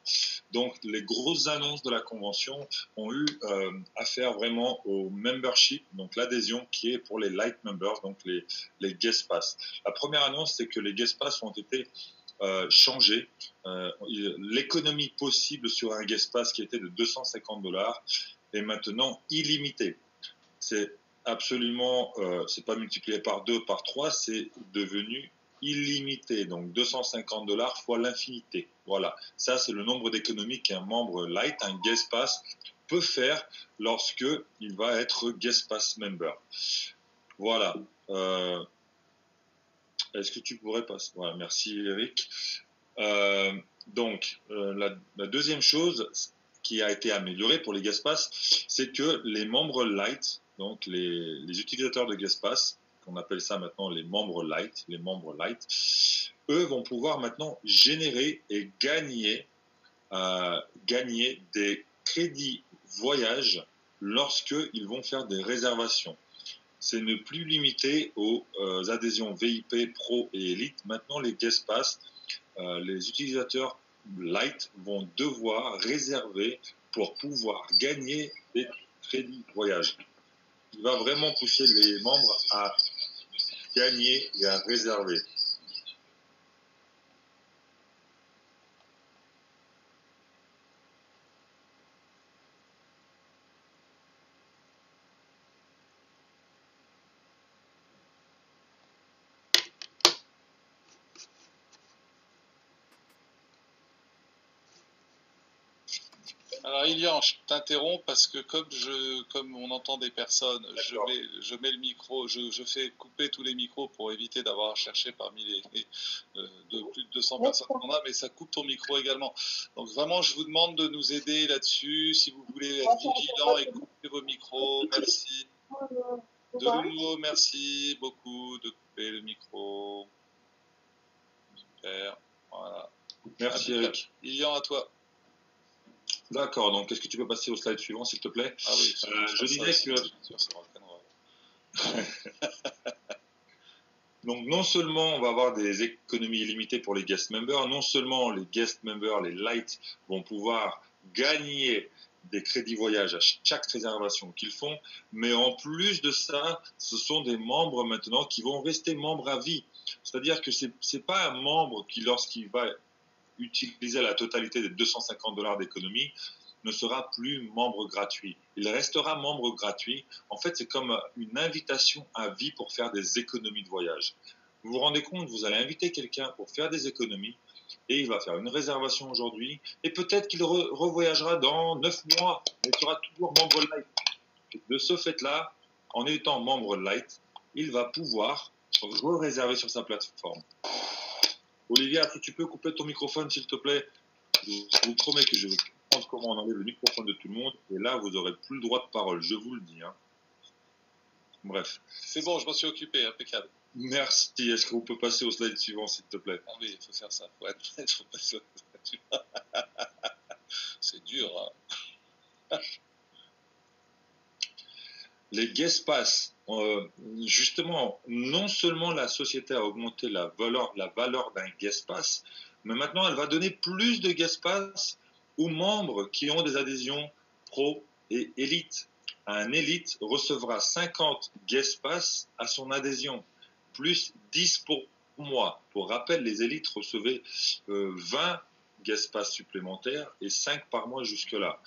Donc, les grosses annonces de la convention ont eu affaire vraiment au membership, donc l'adhésion qui est pour les light members, donc les guest pass. La première annonce, c'est que les guest pass ont été changés. L'économie possible sur un guest pass qui était de $250 est maintenant illimitée. C'est absolument, c'est pas multiplié par 2, par 3, c'est devenu illimité. Donc $250 fois l'infinité. Voilà. Ça, c'est le nombre d'économies qu'un membre light, un guest pass, peut faire lorsque il va être guest pass member. Voilà. Est-ce que tu pourrais passer? Voilà. Merci Eric. Donc, la deuxième chose qui a été améliorée pour les guest pass, c'est que les membres light, donc les utilisateurs de guest pass, qu'on appelle ça maintenant les membres light, eux vont pouvoir maintenant générer et gagner des crédits voyage lorsqu'ils vont faire des réservations. C'est ne plus limité aux adhésions VIP, Pro et Elite. Maintenant, les guest pass, les utilisateurs light vont devoir réserver pour pouvoir gagner des crédits voyage. Il va vraiment pousser les membres à gagner et à réserver. Alors Ilian, je t'interromps parce que comme on entend des personnes, je mets le micro, je fais couper tous les micros pour éviter d'avoir à chercher parmi de plus de 200 personnes qu'on a, mais ça coupe ton micro également. Donc vraiment, je vous demande de nous aider là-dessus, si vous voulez être vigilant et couper vos micros. Merci. De nouveau, merci beaucoup de couper le micro. Super. Voilà. Merci Eric. Ilian, à toi. D'accord, donc est-ce que tu peux passer au slide suivant, s'il te plaît? Ah oui, je disais que... Donc non seulement on va avoir des économies illimitées pour les guest members, non seulement les guest members, les light, vont pouvoir gagner des crédits voyage à chaque réservation qu'ils font, mais en plus de ça, ce sont des membres maintenant qui vont rester membres à vie. C'est-à-dire que c'est pas un membre qui, lorsqu'il va utiliser la totalité des $250 d'économie ne sera plus membre gratuit. Il restera membre gratuit. En fait, c'est comme une invitation à vie pour faire des économies de voyage. Vous vous rendez compte, vous allez inviter quelqu'un pour faire des économies et il va faire une réservation aujourd'hui et peut-être qu'il revoyagera dans 9 mois, mais il sera toujours membre light. Et de ce fait-là, en étant membre light, il va pouvoir réserver sur sa plateforme. Olivia, si tu peux couper ton microphone, s'il te plaît. Je vous promets que je vais comprendre comment on enlève le microphone de tout le monde. Et là, vous n'aurez plus le droit de parole, je vous le dis. Hein. Bref. C'est bon, je m'en suis occupé, impeccable. Merci. Est-ce qu'on peut passer au slide suivant, s'il te plaît? Ah oui, il faut faire ça. Il faut passer au slide suivant. C'est dur, hein. Les guest pass, justement, non seulement la société a augmenté la valeur d'un guest pass, mais maintenant elle va donner plus de guest pass aux membres qui ont des adhésions pro et élite. Un élite recevra 50 guest pass à son adhésion, plus 10 pour mois. Pour rappel, les élites recevaient 20 guest pass supplémentaires et 5 par mois jusque-là.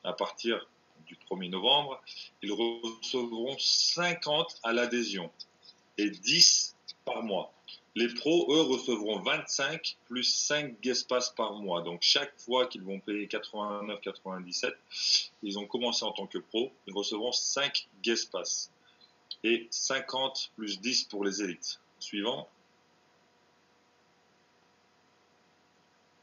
À partir du 1er novembre, ils recevront 50 à l'adhésion et 10 par mois. Les pros, eux, recevront 25 plus 5 guest pass par mois. Donc, chaque fois qu'ils vont payer 89,97, ils ont commencé en tant que pros, ils recevront 5 guest pass et 50 plus 10 pour les élites. Suivant.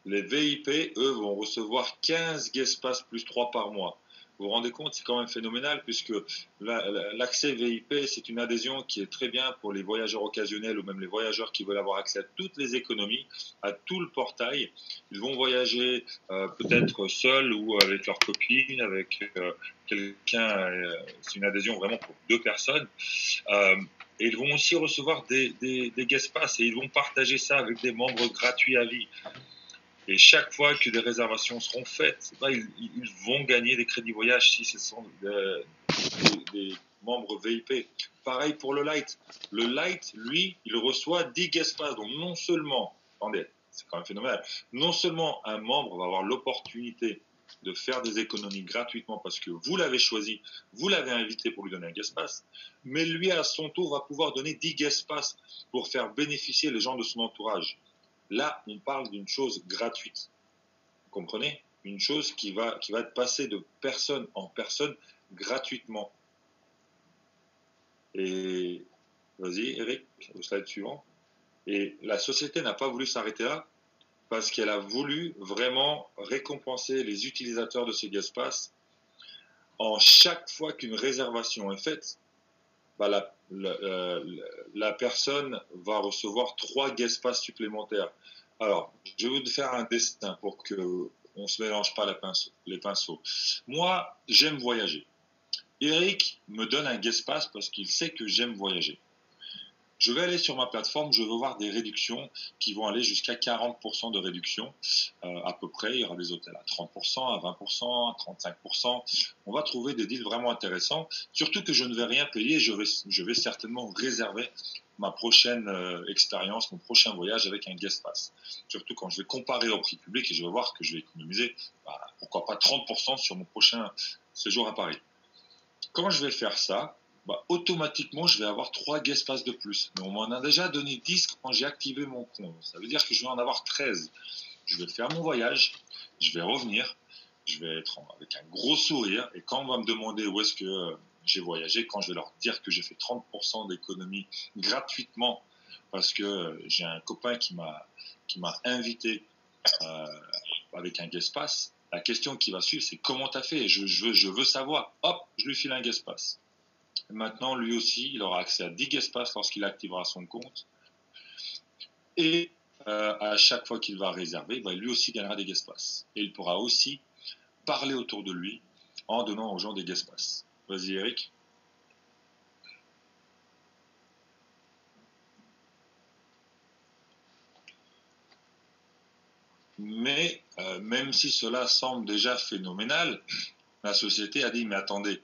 Les VIP, eux, vont recevoir 15 guest pass plus 3 par mois. Vous vous rendez compte, c'est quand même phénoménal puisque l'accès VIP, c'est une adhésion qui est très bien pour les voyageurs occasionnels ou même les voyageurs qui veulent avoir accès à toutes les économies, à tout le portail. Ils vont voyager peut-être seuls ou avec leur copine, avec quelqu'un. C'est une adhésion vraiment pour 2 personnes. Et ils vont aussi recevoir des guest pass et ils vont partager ça avec des membres gratuits à vie. Et chaque fois que des réservations seront faites, ils vont gagner des crédits voyage si ce sont des membres VIP. Pareil pour le Light. Le Light, lui, il reçoit 10 guest pass. Donc non seulement, attendez, c'est quand même phénoménal, non seulement un membre va avoir l'opportunité de faire des économies gratuitement parce que vous l'avez choisi, vous l'avez invité pour lui donner un guest pass, mais lui, à son tour, va pouvoir donner 10 guest pass pour faire bénéficier les gens de son entourage. Là, on parle d'une chose gratuite. Vous comprenez? Une chose qui va être passée de personne en personne gratuitement. Et vas-y, Eric, au slide suivant. Et la société n'a pas voulu s'arrêter là parce qu'elle a voulu vraiment récompenser les utilisateurs de ces guest pass. En chaque fois qu'une réservation est faite, la personne va recevoir 3 guest pass supplémentaires. Alors, je vais vous faire un dessin pour qu'on ne se mélange pas les pinceaux. Moi, j'aime voyager. Eric me donne un guest pass parce qu'il sait que j'aime voyager. Je vais aller sur ma plateforme, je vais voir des réductions qui vont aller jusqu'à 40% de réduction à peu près. Il y aura des hôtels à 30%, à 20%, à 35%. On va trouver des deals vraiment intéressants. Surtout que je ne vais rien payer. Je vais certainement réserver ma prochaine expérience, mon prochain voyage avec un guest pass. Surtout quand je vais comparer au prix public et je vais voir que je vais économiser, pourquoi pas 30% sur mon prochain séjour à Paris. Quand je vais faire ça, automatiquement, je vais avoir 3 guest pass de plus. Mais on m'en a déjà donné 10 quand j'ai activé mon compte. Ça veut dire que je vais en avoir 13. Je vais faire mon voyage, je vais revenir, je vais être avec un gros sourire. Et quand on va me demander où est-ce que j'ai voyagé, quand je vais leur dire que j'ai fait 30% d'économie gratuitement, parce que j'ai un copain qui m'a invité avec un guest pass, la question qui va suivre, c'est comment tu as fait? Je veux savoir. Hop, je lui file un guest pass. Maintenant, lui aussi, il aura accès à 10 guest pass lorsqu'il activera son compte. Et à chaque fois qu'il va réserver, lui aussi gagnera des guest pass. Et il pourra aussi parler autour de lui en donnant aux gens des guest pass. Vas-y, Eric. Mais même si cela semble déjà phénoménal, la société a dit, mais attendez,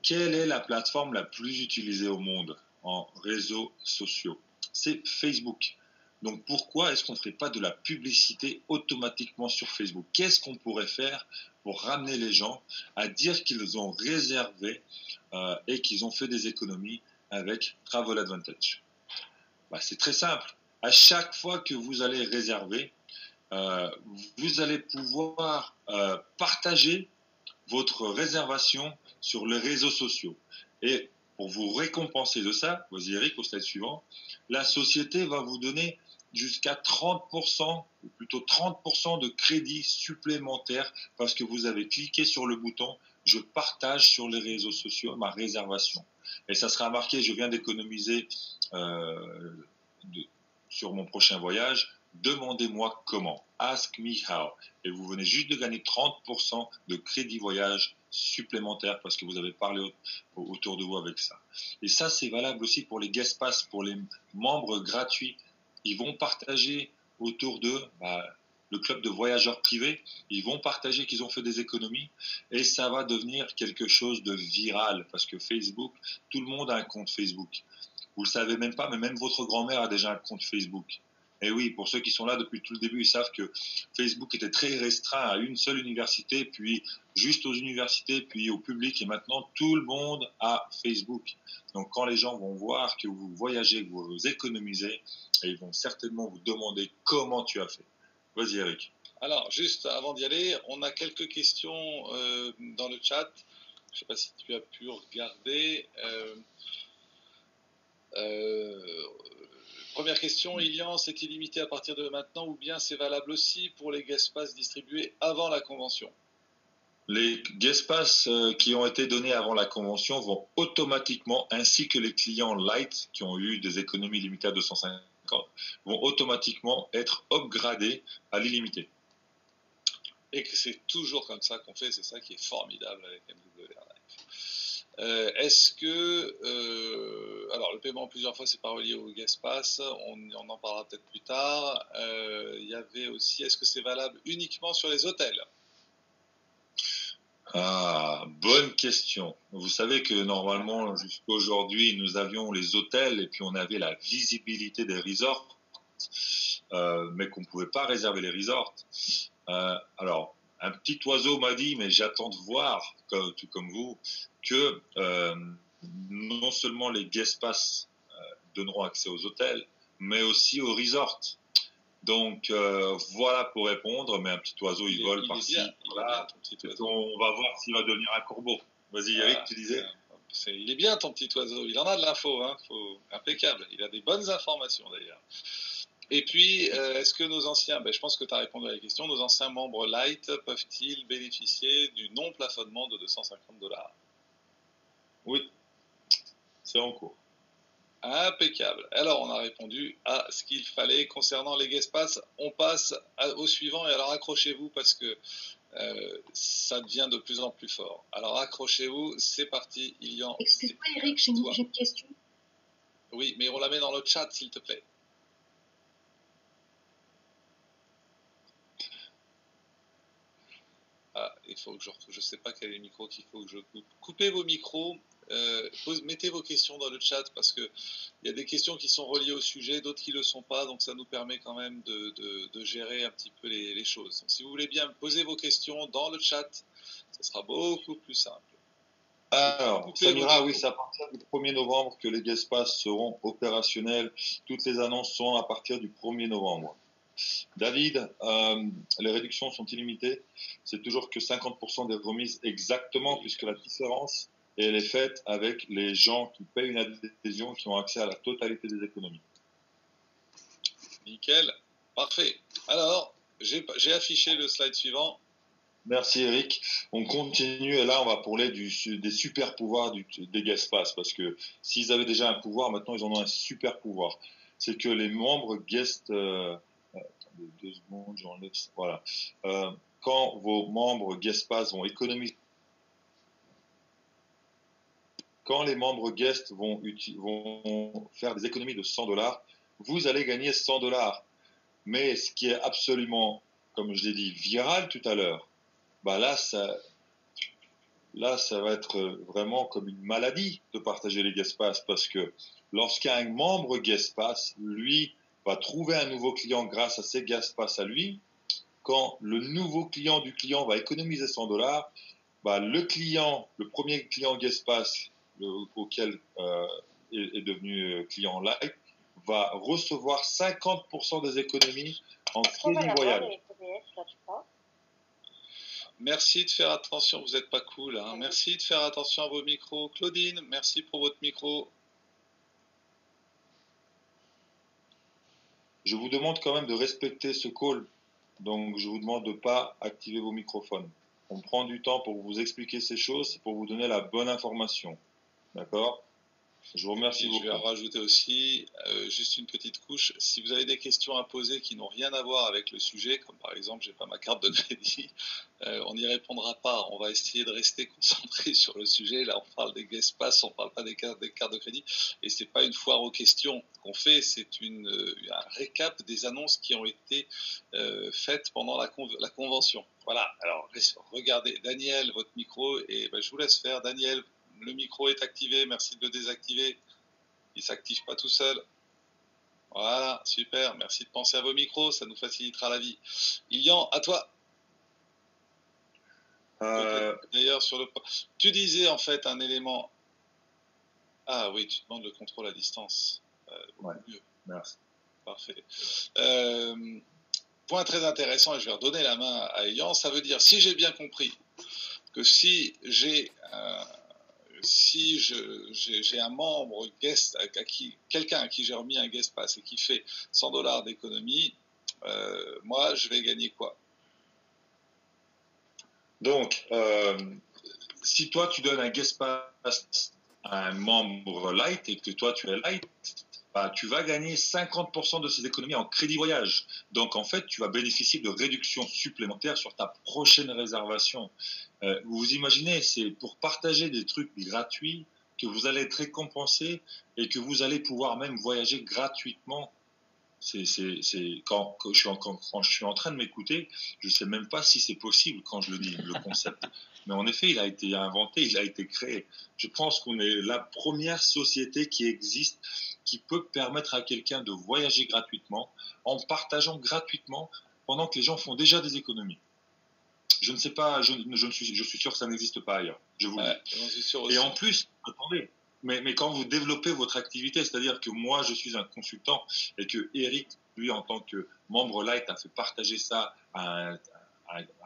quelle est la plateforme la plus utilisée au monde en réseaux sociaux? C'est Facebook. Donc pourquoi est-ce qu'on ne ferait pas de la publicité automatiquement sur Facebook? Qu'est-ce qu'on pourrait faire pour ramener les gens à dire qu'ils ont réservé et qu'ils ont fait des économies avec Travel Advantage? C'est très simple. À chaque fois que vous allez réserver, vous allez pouvoir partager votre réservation sur les réseaux sociaux. Et pour vous récompenser de ça, vas-y Eric, au slide suivant, la société va vous donner jusqu'à 30%, ou plutôt 30% de crédit supplémentaire parce que vous avez cliqué sur le bouton « Je partage sur les réseaux sociaux ma réservation ». Et ça sera marqué « Je viens d'économiser sur mon prochain voyage, demandez-moi comment, ask me how ». Et vous venez juste de gagner 30% de crédit voyage supplémentaire parce que vous avez parlé autour de vous avec ça. Et ça, c'est valable aussi pour les guest pass, pour les membres gratuits. Ils vont partager autour d'eux le club de voyageurs privés. Ils vont partager qu'ils ont fait des économies et ça va devenir quelque chose de viral parce que Facebook, tout le monde a un compte Facebook. Vous le savez même pas, mais même votre grand-mère a déjà un compte Facebook. Et oui, pour ceux qui sont là depuis tout le début, ils savent que Facebook était très restreint à une seule université, puis juste aux universités, puis au public, et maintenant tout le monde a Facebook. Donc quand les gens vont voir que vous voyagez, que vous économisez, ils vont certainement vous demander comment tu as fait. Vas-y Eric. Alors, juste avant d'y aller, on a quelques questions dans le chat. Je ne sais pas si tu as pu regarder. Première question, Ilian, c'est illimité à partir de maintenant ou bien c'est valable aussi pour les guest pass distribués avant la convention? Les guest pass qui ont été donnés avant la convention vont automatiquement, ainsi que les clients light qui ont eu des économies limitées à 250, vont automatiquement être upgradés à l'illimité. Et que c'est toujours comme ça qu'on fait, c'est ça qui est formidable avec MW Airlines. Est-ce que, alors le paiement plusieurs fois c'est pas relié au guest pass, on en parlera peut-être plus tard. Il y avait aussi, est-ce que c'est valable uniquement sur les hôtels? Ah, bonne question. Vous savez que normalement jusqu'à aujourd'hui nous avions les hôtels et puis on avait la visibilité des resorts, mais qu'on ne pouvait pas réserver les resorts. Alors un petit oiseau m'a dit, mais j'attends de voir, tout comme vous, que non seulement les guest pass donneront accès aux hôtels, mais aussi aux resorts. Donc voilà pour répondre, mais un petit oiseau il vole par-ci. Voilà. On va voir s'il va devenir un corbeau. Vas-y Eric, tu disais. Il est bien ton petit oiseau, il en a de l'info, hein. Impeccable, il a des bonnes informations d'ailleurs. Et puis, est-ce que nos anciens, je pense que tu as répondu à la question, nos anciens membres light peuvent-ils bénéficier du non-plafonnement de $250? Oui, c'est en cours. Impeccable. Alors, on a répondu à ce qu'il fallait. Concernant les guest pass, on passe au suivant. Et alors, accrochez-vous parce que ça devient de plus en plus fort. Alors, accrochez-vous, c'est parti. Excuse-moi, Eric, j'ai une question. Oui, mais on la met dans le chat, s'il te plaît. Ah, il faut que je sais pas quel est le micro qu'il faut que je coupe. Coupez vos micros, mettez vos questions dans le chat parce que il y a des questions qui sont reliées au sujet, d'autres qui le sont pas, donc ça nous permet quand même de gérer un petit peu les choses. Donc, si vous voulez bien poser vos questions dans le chat, ça sera beaucoup plus simple. Alors, Samira, oui, c'est à partir du 1er novembre que les guest pass seront opérationnels. Toutes les annonces seront à partir du 1er novembre. David, les réductions sont illimitées. C'est toujours que 50% des remises exactement, puisque la différence elle est faite avec les gens qui payent une adhésion, qui ont accès à la totalité des économies. Nickel, parfait. Alors, j'ai affiché le slide suivant. Merci Eric. On continue et là on va parler des super pouvoirs des guest pass, parce que s'ils avaient déjà un pouvoir, maintenant ils en ont un super pouvoir. C'est que les membres guest... 2 secondes, j'enlève ça. Voilà. Quand vos membres guest pass vont économiser, quand les membres guest vont faire des économies de $100, vous allez gagner $100. Mais ce qui est absolument, comme je l'ai dit, viral tout à l'heure, là ça va être vraiment comme une maladie de partager les guest pass, parce que lorsqu'un membre guest pass, lui, va trouver un nouveau client grâce à ses Guestpass à lui. Quand le nouveau client du client va économiser $100, bah, le premier client Guestpass auquel est devenu client Light va recevoir 50% des économies en crédit voyage. Merci de faire attention, vous n'êtes pas cool. Hein. Merci de faire attention à vos micros. Claudine, merci pour votre micro. Je vous demande quand même de respecter ce call. Donc, je vous demande de ne pas activer vos microphones. On prend du temps pour vous expliquer ces choses, pour vous donner la bonne information. D'accord ? Je vous remercie beaucoup. Je vais en rajouter aussi juste une petite couche. Si vous avez des questions à poser qui n'ont rien à voir avec le sujet, comme par exemple, j'ai pas ma carte de crédit, on n'y répondra pas. On va essayer de rester concentré sur le sujet. Là, on parle des Guestpass, on parle pas des cartes de crédit. Et c'est pas une foire aux questions qu'on fait, c'est un récap des annonces qui ont été faites pendant la convention. Voilà. Alors, regardez, Daniel, votre micro, et je vous laisse faire. Daniel, le micro est activé, merci de le désactiver. Il ne s'active pas tout seul. Voilà, super, merci de penser à vos micros, ça nous facilitera la vie. Ilian, à toi. D'ailleurs, tu disais en fait un élément. Ah oui, tu demandes le contrôle à distance. Ouais, mieux. Merci. Parfait. Point très intéressant, et je vais redonner la main à Ilian. Ça veut dire, si j'ai bien compris, que si j'ai un membre guest, quelqu'un à qui j'ai remis un Guestpass et qui fait $100 d'économie, moi je vais gagner quoi? Donc, si toi tu donnes un Guestpass à un membre Light et que toi tu es Light, bah, tu vas gagner 50% de ces économies en crédit voyage. Donc en fait, tu vas bénéficier de réductions supplémentaires sur ta prochaine réservation. Vous imaginez, c'est pour partager des trucs gratuits que vous allez être récompensé et que vous allez pouvoir même voyager gratuitement. Quand je suis en train de m'écouter, je ne sais même pas si c'est possible quand je le dis, le concept. Mais en effet, il a été inventé, il a été créé. Je pense qu'on est la première société qui existe qui peut permettre à quelqu'un de voyager gratuitement en partageant gratuitement pendant que les gens font déjà des économies. Je ne sais pas, je suis sûr que ça n'existe pas ailleurs. Je vous le dis. Et en plus, attendez, mais quand vous développez votre activité, c'est-à-dire que moi, je suis un consultant et que Eric, lui, en tant que membre Light, a fait partager ça à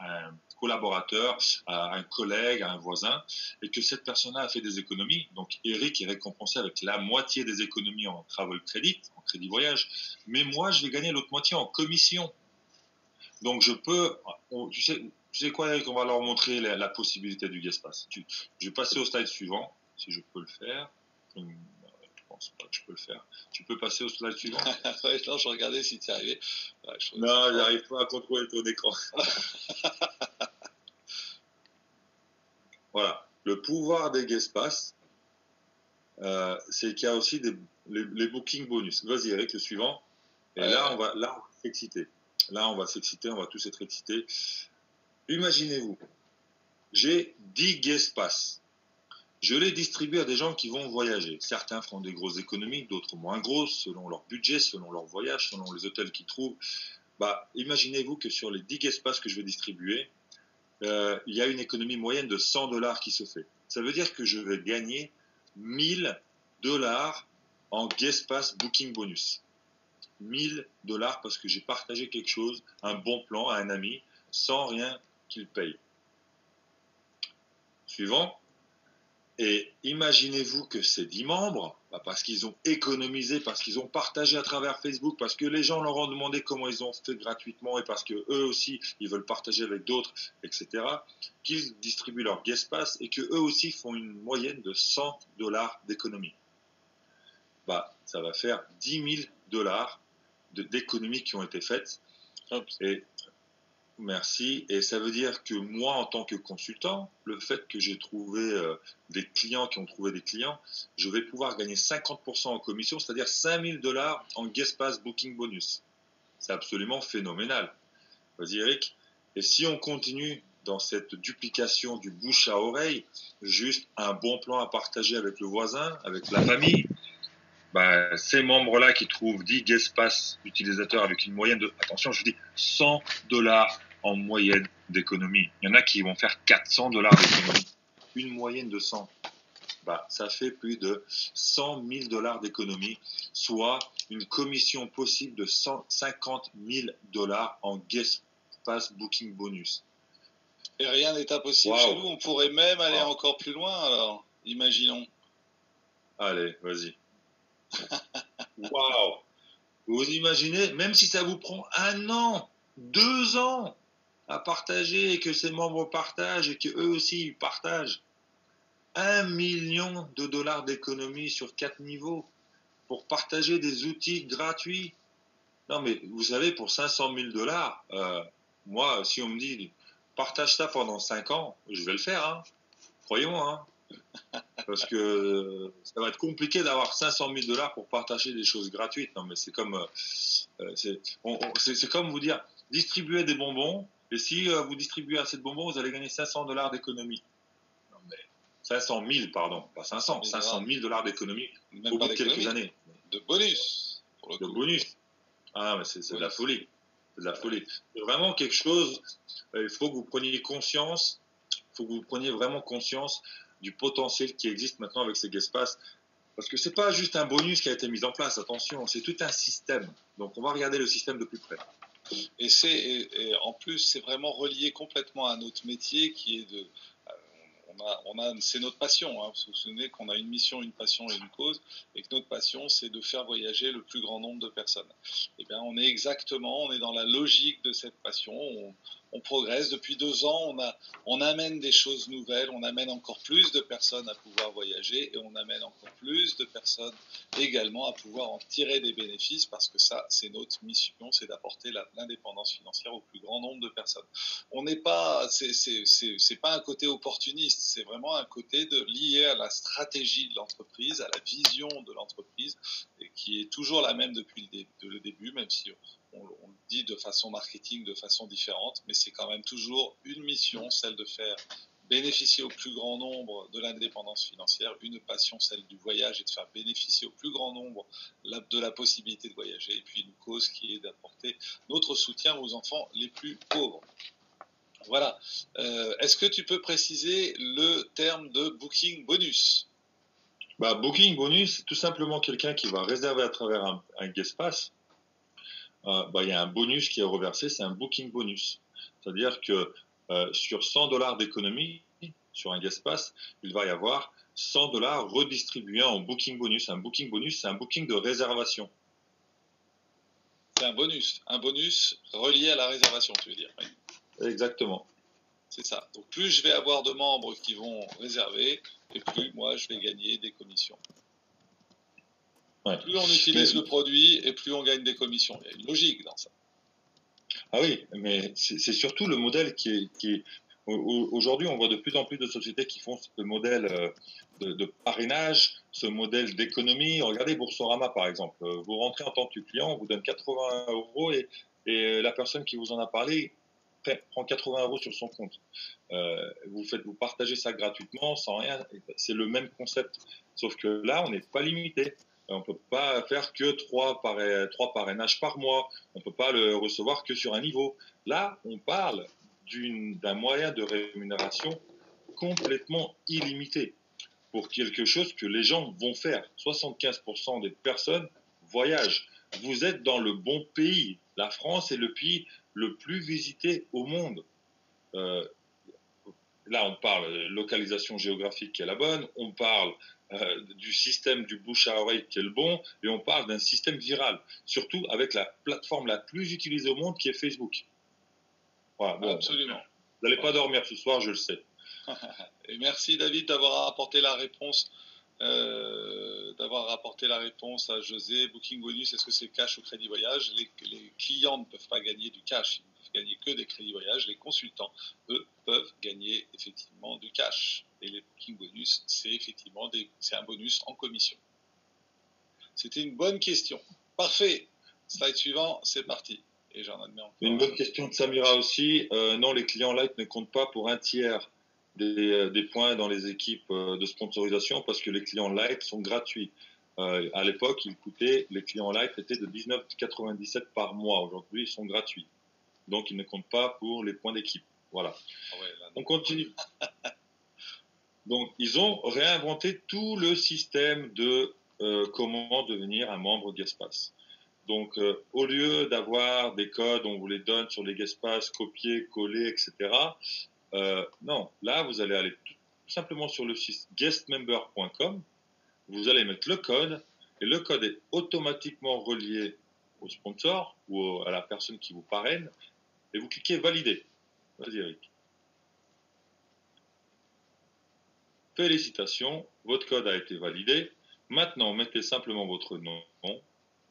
un collaborateur, à un collègue, à un voisin, et que cette personne-là a fait des économies. Donc, Eric est récompensé avec la moitié des économies en travel credit, en crédit voyage, mais moi, je vais gagner l'autre moitié en commission. Donc, je peux, tu sais quoi, Eric, on va leur montrer la possibilité du Guestpass. Je vais passer au slide suivant, si je peux le faire. Je pense pas que je peux le faire. Tu peux passer au slide suivant. Ouais, non, je regardais si tu y arrivais. Ouais, non, je n'arrive pas à contrôler ton écran. Voilà. Le pouvoir des Guestpass, c'est qu'il y a aussi les booking bonus. Vas-y, Eric, le suivant. Et là, on va s'exciter. Là, on va s'exciter, on va tous être excités. Imaginez-vous, j'ai 10 Guestpass. Je les distribue à des gens qui vont voyager. Certains feront des grosses économies, d'autres moins grosses, selon leur budget, selon leur voyage, selon les hôtels qu'ils trouvent. Bah, imaginez-vous que sur les 10 Guestpass que je vais distribuer, il y a une économie moyenne de $100 qui se fait. Ça veut dire que je vais gagner $1000 en Guestpass Booking Bonus. $1000 parce que j'ai partagé quelque chose, un bon plan à un ami, sans rien qu'il paye. Suivant. Et imaginez-vous que ces 10 membres, parce qu'ils ont économisé, parce qu'ils ont partagé à travers Facebook, parce que les gens leur ont demandé comment ils ont fait gratuitement et parce que eux aussi, ils veulent partager avec d'autres, etc., qu'ils distribuent leur Guestpass et qu'eux aussi font une moyenne de $100 d'économie. Bah, ça va faire $10 000 d'économies qui ont été faites. Et merci. Et ça veut dire que moi, en tant que consultant, le fait que j'ai trouvé des clients qui ont trouvé des clients, je vais pouvoir gagner 50% en commission, c'est-à-dire $5000 en Guestpass Booking Bonus. C'est absolument phénoménal. Vas-y, Eric. Et si on continue dans cette duplication du bouche à oreille, juste un bon plan à partager avec le voisin, avec la famille, bah, ces membres-là qui trouvent 10 guest pass utilisateurs avec une moyenne de, attention, je dis $100 en moyenne d'économie. Il y en a qui vont faire $400 d'économie. Une moyenne de 100. Bah, ça fait plus de $100 000 d'économie, soit une commission possible de $150 000 en guest pass booking bonus. Et rien n'est impossible chez nous. On pourrait même aller encore plus loin, alors. Imaginons. Allez, vas-y. Waouh! Vous imaginez, même si ça vous prend 1 an, 2 ans à partager, et que ces membres partagent, et qu'eux aussi ils partagent, $1 million d'économie sur 4 niveaux pour partager des outils gratuits. Non, mais vous savez, pour $500 000, moi, si on me dit partage ça pendant 5 ans, je vais le faire, hein. Croyez-moi, hein. Parce que ça va être compliqué d'avoir $500 000 pour partager des choses gratuites. Non, mais c'est comme, c'est comme vous dire, distribuez des bonbons, et si vous distribuez assez de bonbons, vous allez gagner $500 d'économie. Non, mais 500 000, pardon, pas 500, $500 000 d'économie au bout de quelques années. De bonus. De bonus. Ah, mais c'est de la folie. C'est de la folie. C'est vraiment quelque chose, il faut que vous preniez conscience, il faut que vous preniez vraiment conscience du potentiel qui existe maintenant avec ces guest pass. Parce que c'est pas juste un bonus qui a été mis en place, attention, c'est tout un système. Donc on va regarder le système de plus près. Et en plus, c'est vraiment relié complètement à notre métier qui est de... c'est notre passion. Hein. Vous vous souvenez qu'on a une mission, une passion et une cause, et que notre passion, c'est de faire voyager le plus grand nombre de personnes. Eh bien, on est dans la logique de cette passion. On progresse. Depuis 2 ans, on amène des choses nouvelles, on amène encore plus de personnes à pouvoir voyager, et on amène encore plus de personnes également à pouvoir en tirer des bénéfices, parce que ça, c'est notre mission, c'est d'apporter l'indépendance financière au plus grand nombre de personnes. On n'est pas, c'est pas un côté opportuniste, c'est vraiment un côté lié à la stratégie de l'entreprise, à la vision de l'entreprise, et qui est toujours la même depuis le début, même si on le dit de façon marketing, de façon différente, mais c'est quand même toujours une mission, celle de faire bénéficier au plus grand nombre de l'indépendance financière, une passion, celle du voyage, et de faire bénéficier au plus grand nombre de la possibilité de voyager, et puis une cause qui est d'apporter notre soutien aux enfants les plus pauvres. Voilà. Est-ce que tu peux préciser le terme de booking bonus? Bah, booking bonus, c'est tout simplement quelqu'un qui va réserver à travers un guest pass. Il y a un bonus qui est reversé, c'est un booking bonus. C'est-à-dire que sur $100 d'économie, sur un guest pass, il va y avoir $100 redistribués en booking bonus. Un booking bonus, c'est un booking de réservation. C'est un bonus relié à la réservation, tu veux dire. Oui. Exactement. C'est ça. Donc plus je vais avoir de membres qui vont réserver, et plus moi je vais gagner des commissions. Ouais. Plus on utilise le produit, et plus on gagne des commissions. Il y a une logique dans ça. Ah oui, mais c'est surtout le modèle qui est... Aujourd'hui, on voit de plus en plus de sociétés qui font ce modèle de parrainage, ce modèle d'économie. Regardez Boursorama, par exemple. Vous rentrez en tant que client, on vous donne 80 € et la personne qui vous en a parlé prend 80 € sur son compte. Vous partagez ça gratuitement, sans rien. C'est le même concept. Sauf que là, on n'est pas limité. On ne peut pas faire que 3 parrainages par mois. On ne peut pas le recevoir que sur un niveau. Là, on parle d'un moyen de rémunération complètement illimité pour quelque chose que les gens vont faire. 75% des personnes voyagent. Vous êtes dans le bon pays. La France est le pays le plus visité au monde. Là, on parle de localisation géographique qui est la bonne, on parle du système du bouche à oreille qui est le bon, et on parle d'un système viral, surtout avec la plateforme la plus utilisée au monde qui est Facebook. Voilà, bon, absolument. Vous n'allez pas dormir ce soir, je le sais. Et merci David d'avoir apporté la réponse. À José. Booking bonus, est-ce que c'est cash ou crédit voyage? Les clients ne peuvent pas gagner du cash, ils ne peuvent gagner que des crédits voyage. Les consultants, eux, peuvent gagner effectivement du cash. Et les booking bonus, c'est un bonus en commission. C'était une bonne question. Parfait. Slide suivant, c'est parti. Et j'en admets encore. Une bonne question de Samira aussi. Non, les clients light ne comptent pas pour un tiers des points dans les équipes de sponsorisation parce que les clients light sont gratuits. À l'époque, les clients light étaient de 19,97 par mois. Aujourd'hui, ils sont gratuits. Donc, ils ne comptent pas pour les points d'équipe. Voilà. Ah ouais, là, On continue. Donc, ils ont réinventé tout le système de comment devenir un membre Guestpass. Donc, au lieu d'avoir des codes, on vous les donne sur les Guestpass, copier, coller, etc. Non, là, vous allez aller tout simplement sur le site guestmember.com. Vous allez mettre le code, et le code est automatiquement relié au sponsor ou à la personne qui vous parraine, et vous cliquez valider. Vas-y, Eric. Félicitations, votre code a été validé. Maintenant, mettez simplement votre nom,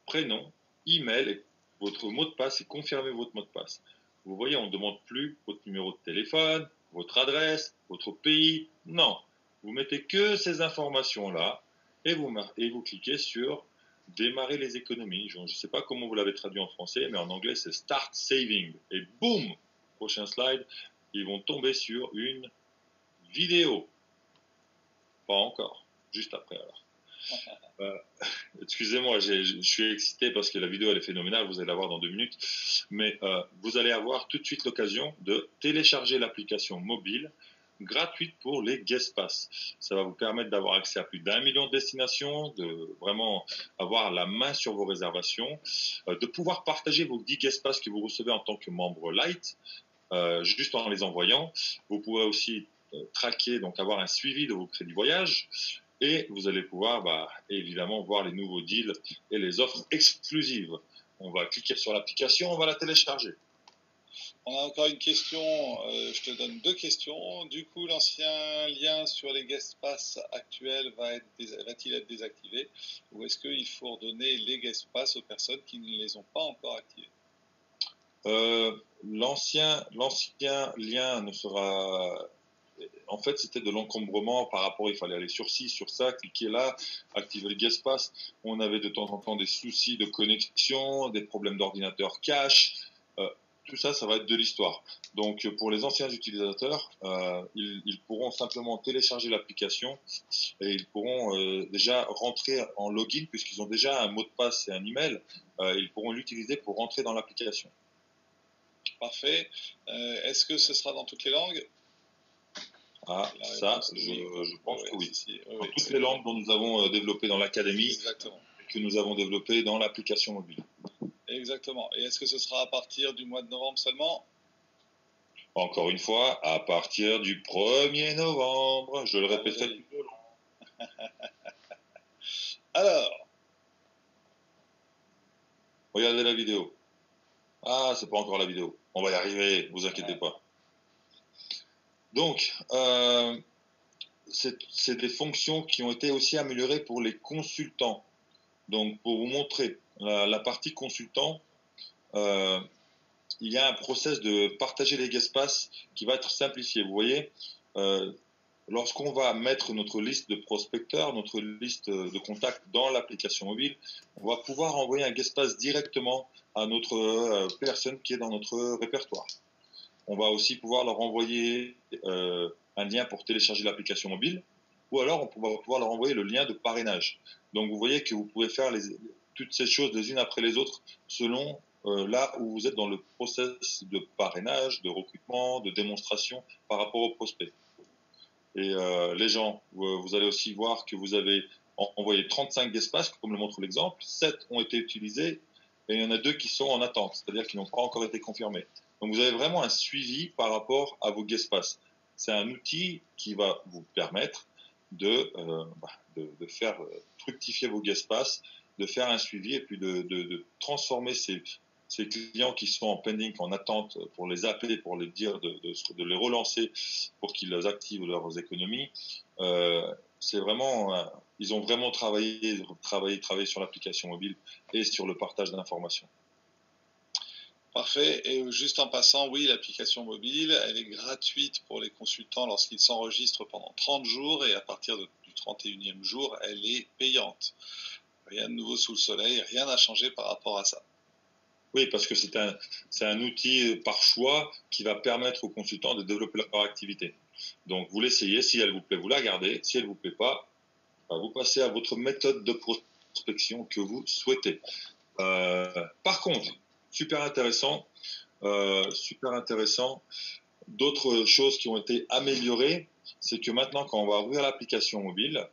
prénom, email et votre mot de passe et confirmez votre mot de passe. Vous voyez, on ne demande plus votre numéro de téléphone, votre adresse, votre pays. Non, vous mettez que ces informations-là et vous cliquez sur démarrer les économies. Je ne sais pas comment vous l'avez traduit en français, mais en anglais, c'est Start Saving. Et boum, prochain slide, ils vont tomber sur une vidéo. Pas encore, juste après alors. Excusez-moi, je suis excité parce que la vidéo elle est phénoménale, vous allez la voir dans 2 minutes, mais vous allez avoir tout de suite l'occasion de télécharger l'application mobile gratuite pour les Guestpass. Ça va vous permettre d'avoir accès à plus d'1 million de destinations, de vraiment avoir la main sur vos réservations, de pouvoir partager vos 10 Guestpass que vous recevez en tant que membre light, juste en les envoyant. Vous pourrez aussi traquer, donc avoir un suivi de vos crédits voyage, et vous allez pouvoir évidemment voir les nouveaux deals et les offres exclusives. On va cliquer sur l'application, on va la télécharger. On a encore une question, je te donne 2 questions. Du coup, l'ancien lien sur les Guestpass actuels va-t-il être désactivé, ou est-ce qu'il faut redonner les Guestpass aux personnes qui ne les ont pas encore activés? L'ancien lien ne sera... En fait, c'était de l'encombrement par rapport, il fallait aller sur ci, sur ça, cliquer là, activer le Guestpass. On avait de temps en temps des soucis de connexion, des problèmes d'ordinateur cache. Tout ça, ça va être de l'histoire. Donc, pour les anciens utilisateurs, ils pourront simplement télécharger l'application et ils pourront déjà rentrer en login puisqu'ils ont déjà un mot de passe et un email. Ils pourront l'utiliser pour rentrer dans l'application. Parfait. Est-ce que ce sera dans toutes les langues? Ah, ça, je pense que oui. Dans toutes les langues dont nous avons développé dans l'académie et que nous avons développé dans l'application mobile. Exactement. Et est-ce que ce sera à partir du mois de novembre seulement? Encore une fois, à partir du 1er novembre. Je le répéterai plus long. Alors, regardez la vidéo. Ah, c'est pas encore la vidéo. On va y arriver, vous inquiétez pas. Donc, c'est des fonctions qui ont été aussi améliorées pour les consultants. Donc, pour vous montrer la partie consultant, il y a un process de partager les Guestpass qui va être simplifié. Vous voyez, lorsqu'on va mettre notre liste de prospecteurs, notre liste de contacts dans l'application mobile, on va pouvoir envoyer un Guestpass directement à notre personne qui est dans notre répertoire. On va aussi pouvoir leur envoyer un lien pour télécharger l'application mobile, ou alors on va pouvoir leur envoyer le lien de parrainage. Donc vous voyez que vous pouvez faire toutes ces choses les unes après les autres selon là où vous êtes dans le process de parrainage, de recrutement, de démonstration par rapport au prospect. Et les gens, vous allez aussi voir que vous avez envoyé 35 Guestpass, comme le montre l'exemple, 7 ont été utilisés et il y en a 2 qui sont en attente, c'est-à-dire qu'ils n'ont pas encore été confirmés. Donc vous avez vraiment un suivi par rapport à vos Guestpass. C'est un outil qui va vous permettre de faire fructifier vos Guestpass, de faire un suivi et puis de transformer ces clients qui sont en pending, en attente, pour les appeler, pour les dire de les relancer pour qu'ils activent leurs économies. C'est vraiment, ils ont vraiment travaillé sur l'application mobile et sur le partage d'informations. Parfait. Et juste en passant, oui, l'application mobile, elle est gratuite pour les consultants lorsqu'ils s'enregistrent pendant 30 jours et à partir du 31e jour, elle est payante. Rien de nouveau sous le soleil, rien n'a changé par rapport à ça. Oui, parce que c'est un outil par choix qui va permettre aux consultants de développer leur activité. Donc vous l'essayez, si elle vous plaît, vous la gardez. Si elle ne vous plaît pas, vous passez à votre méthode de prospection que vous souhaitez. Par contre, super intéressant. D'autres choses qui ont été améliorées, c'est que maintenant, quand on va ouvrir l'application mobile,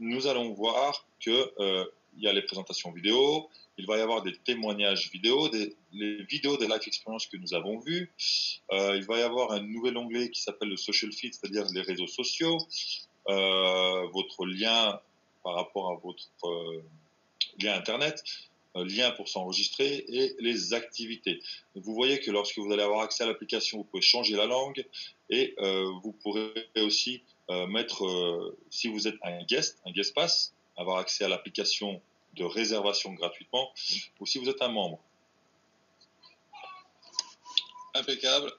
nous allons voir que il y a les présentations vidéo, il va y avoir des témoignages vidéo, les vidéos des live experiences que nous avons vues. Il va y avoir un nouvel onglet qui s'appelle le social feed, c'est-à-dire les réseaux sociaux, votre lien par rapport à votre lien Internet, lien pour s'enregistrer et les activités. Vous voyez que lorsque vous allez avoir accès à l'application, vous pouvez changer la langue et vous pourrez aussi mettre, si vous êtes un guest pass, avoir accès à l'application de réservation gratuitement, ou si vous êtes un membre. Impeccable.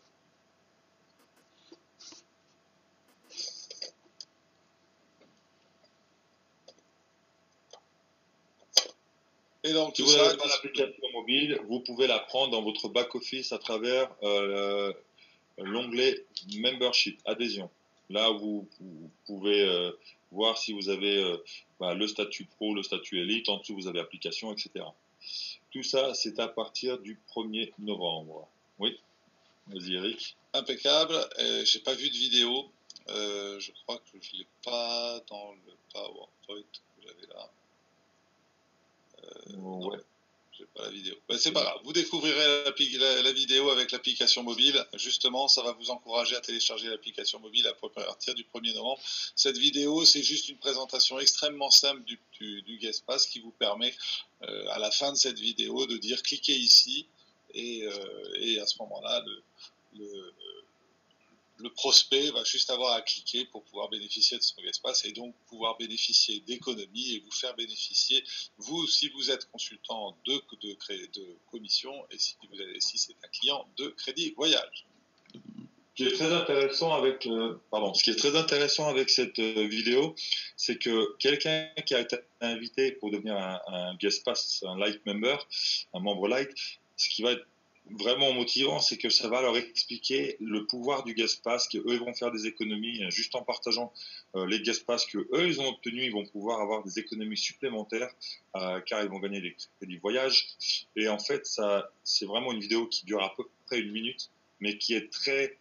Et donc, si vous n'avez pas l'application mobile, vous pouvez la prendre dans votre back-office à travers l'onglet Membership, adhésion. Là, vous pouvez voir si vous avez le statut pro, le statut élite, en dessous vous avez application, etc. Tout ça, c'est à partir du 1er novembre. Oui, vas-y Eric. Impeccable. J'ai pas vu de vidéo. Je crois que je ne l'ai pas dans le PowerPoint que j'avais là. Ouais. J'ai pas la vidéo. C'est pas grave. Vous découvrirez la vidéo avec l'application mobile. Justement, ça va vous encourager à télécharger l'application mobile à partir du 1er novembre. Cette vidéo, c'est juste une présentation extrêmement simple du Guest Pass qui vous permet, à la fin de cette vidéo, de dire cliquez ici et à ce moment-là, le prospect va juste avoir à cliquer pour pouvoir bénéficier de son Guest Pass et donc pouvoir bénéficier d'économies et vous faire bénéficier, vous, si vous êtes consultant, de commission et si c'est un client, de crédit voyage. Ce qui est très intéressant avec cette vidéo, c'est que quelqu'un qui a été invité pour devenir un Guest Pass, un Light Member, un membre Light, ce qui va être vraiment motivant, c'est que ça va leur expliquer le pouvoir du Guest Pass, qu'eux ils vont faire des économies juste en partageant les Guest Pass que eux ils ont obtenus, ils vont pouvoir avoir des économies supplémentaires car ils vont gagner des crédits voyage. Et en fait, ça c'est vraiment une vidéo qui dure à peu près 1 minute, mais qui est très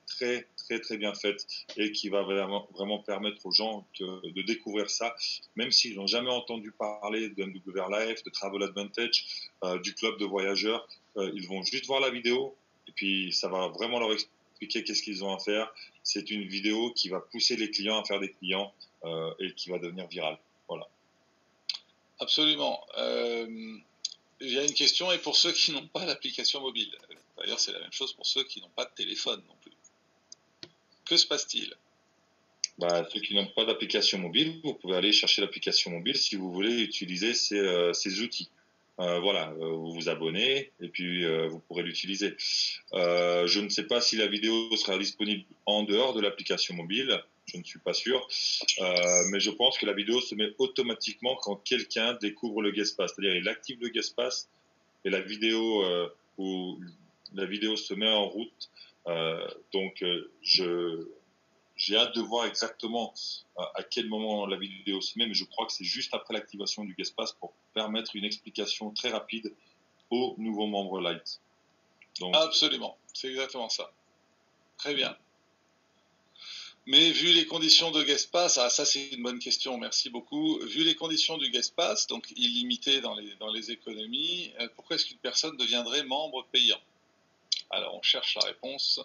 bien faite et qui va vraiment permettre aux gens de découvrir ça, même s'ils n'ont jamais entendu parler d'MWR Life, de Travel Advantage, du club de voyageurs. Ils vont juste voir la vidéo et puis ça va vraiment leur expliquer qu'est-ce qu'ils ont à faire. C'est une vidéo qui va pousser les clients à faire des clients et qui va devenir virale. Voilà. Absolument. Il y a une question, et pour ceux qui n'ont pas l'application mobile, d'ailleurs c'est la même chose pour ceux qui n'ont pas de téléphone non plus. Que se passe-t-il ? Ceux qui n'ont pas d'application mobile, vous pouvez aller chercher l'application mobile si vous voulez utiliser ces outils. Vous vous abonnez et puis vous pourrez l'utiliser. Je ne sais pas si la vidéo sera disponible en dehors de l'application mobile, je ne suis pas sûr, mais je pense que la vidéo se met automatiquement quand quelqu'un découvre le Guest Pass, c'est-à-dire il active le Guest Pass et la vidéo se met en route. J'ai hâte de voir exactement à quel moment la vidéo se met, mais je crois que c'est juste après l'activation du Guest Pass pour permettre une explication très rapide aux nouveaux membres Light. Absolument, c'est exactement ça. Très bien. Mais vu les conditions de Guest Pass, ça c'est une bonne question, merci beaucoup. Vu les conditions du Guest Pass, donc illimité dans les économies, pourquoi est-ce qu'une personne deviendrait membre payant ? Alors on cherche la réponse.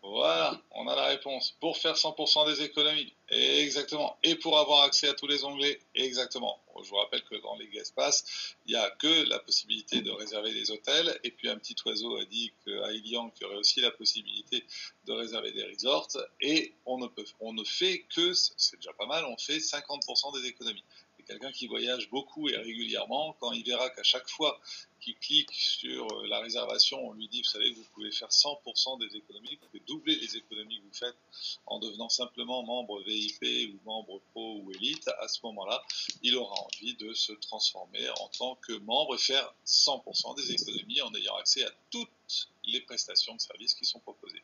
Voilà, on a la réponse. Pour faire 100% des économies, exactement. Et pour avoir accès à tous les onglets, exactement. Je vous rappelle que dans les Guest Pass, il n'y a que la possibilité de réserver des hôtels. Et puis un petit oiseau a dit qu'à Ilian, qu'il y aurait aussi la possibilité de réserver des resorts. Et on ne fait que, c'est déjà pas mal, on fait 50% des économies. Et quelqu'un qui voyage beaucoup et régulièrement, quand il verra qu'à chaque fois qu'il clique sur la réservation, on lui dit, vous savez, vous pouvez faire 100% des économies, vous pouvez doubler les économies que vous faites en devenant simplement membre VIP ou membre pro ou élite. À ce moment-là, il aura envie de se transformer en tant que membre et faire 100% des économies en ayant accès à toutes les prestations de services qui sont proposées.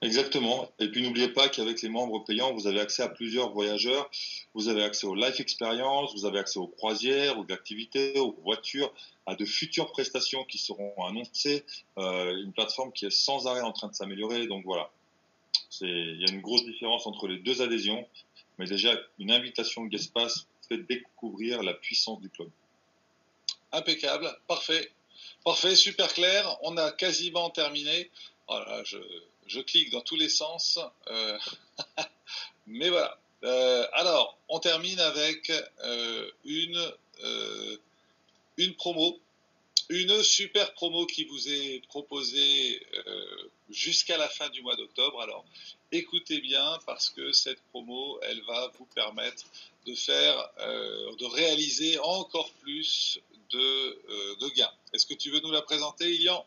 Exactement. Et puis n'oubliez pas qu'avec les membres payants, vous avez accès à plusieurs voyageurs. Vous avez accès aux life experience, vous avez accès aux croisières, aux activités, aux voitures, à de futures prestations qui seront annoncées. Une plateforme qui est sans arrêt en train de s'améliorer. Donc voilà, il y a une grosse différence entre les deux adhésions. Mais déjà, une invitation de Guest Pass fait découvrir la puissance du club. Impeccable, parfait. Parfait, super clair. On a quasiment terminé. Voilà, je clique dans tous les sens. Mais voilà. Alors, on termine avec une promo. Une super promo qui vous est proposée jusqu'à la fin du mois d'octobre. Alors, écoutez bien parce que cette promo, elle va vous permettre de réaliser encore plus de gains. Est-ce que tu veux nous la présenter, Ilian ?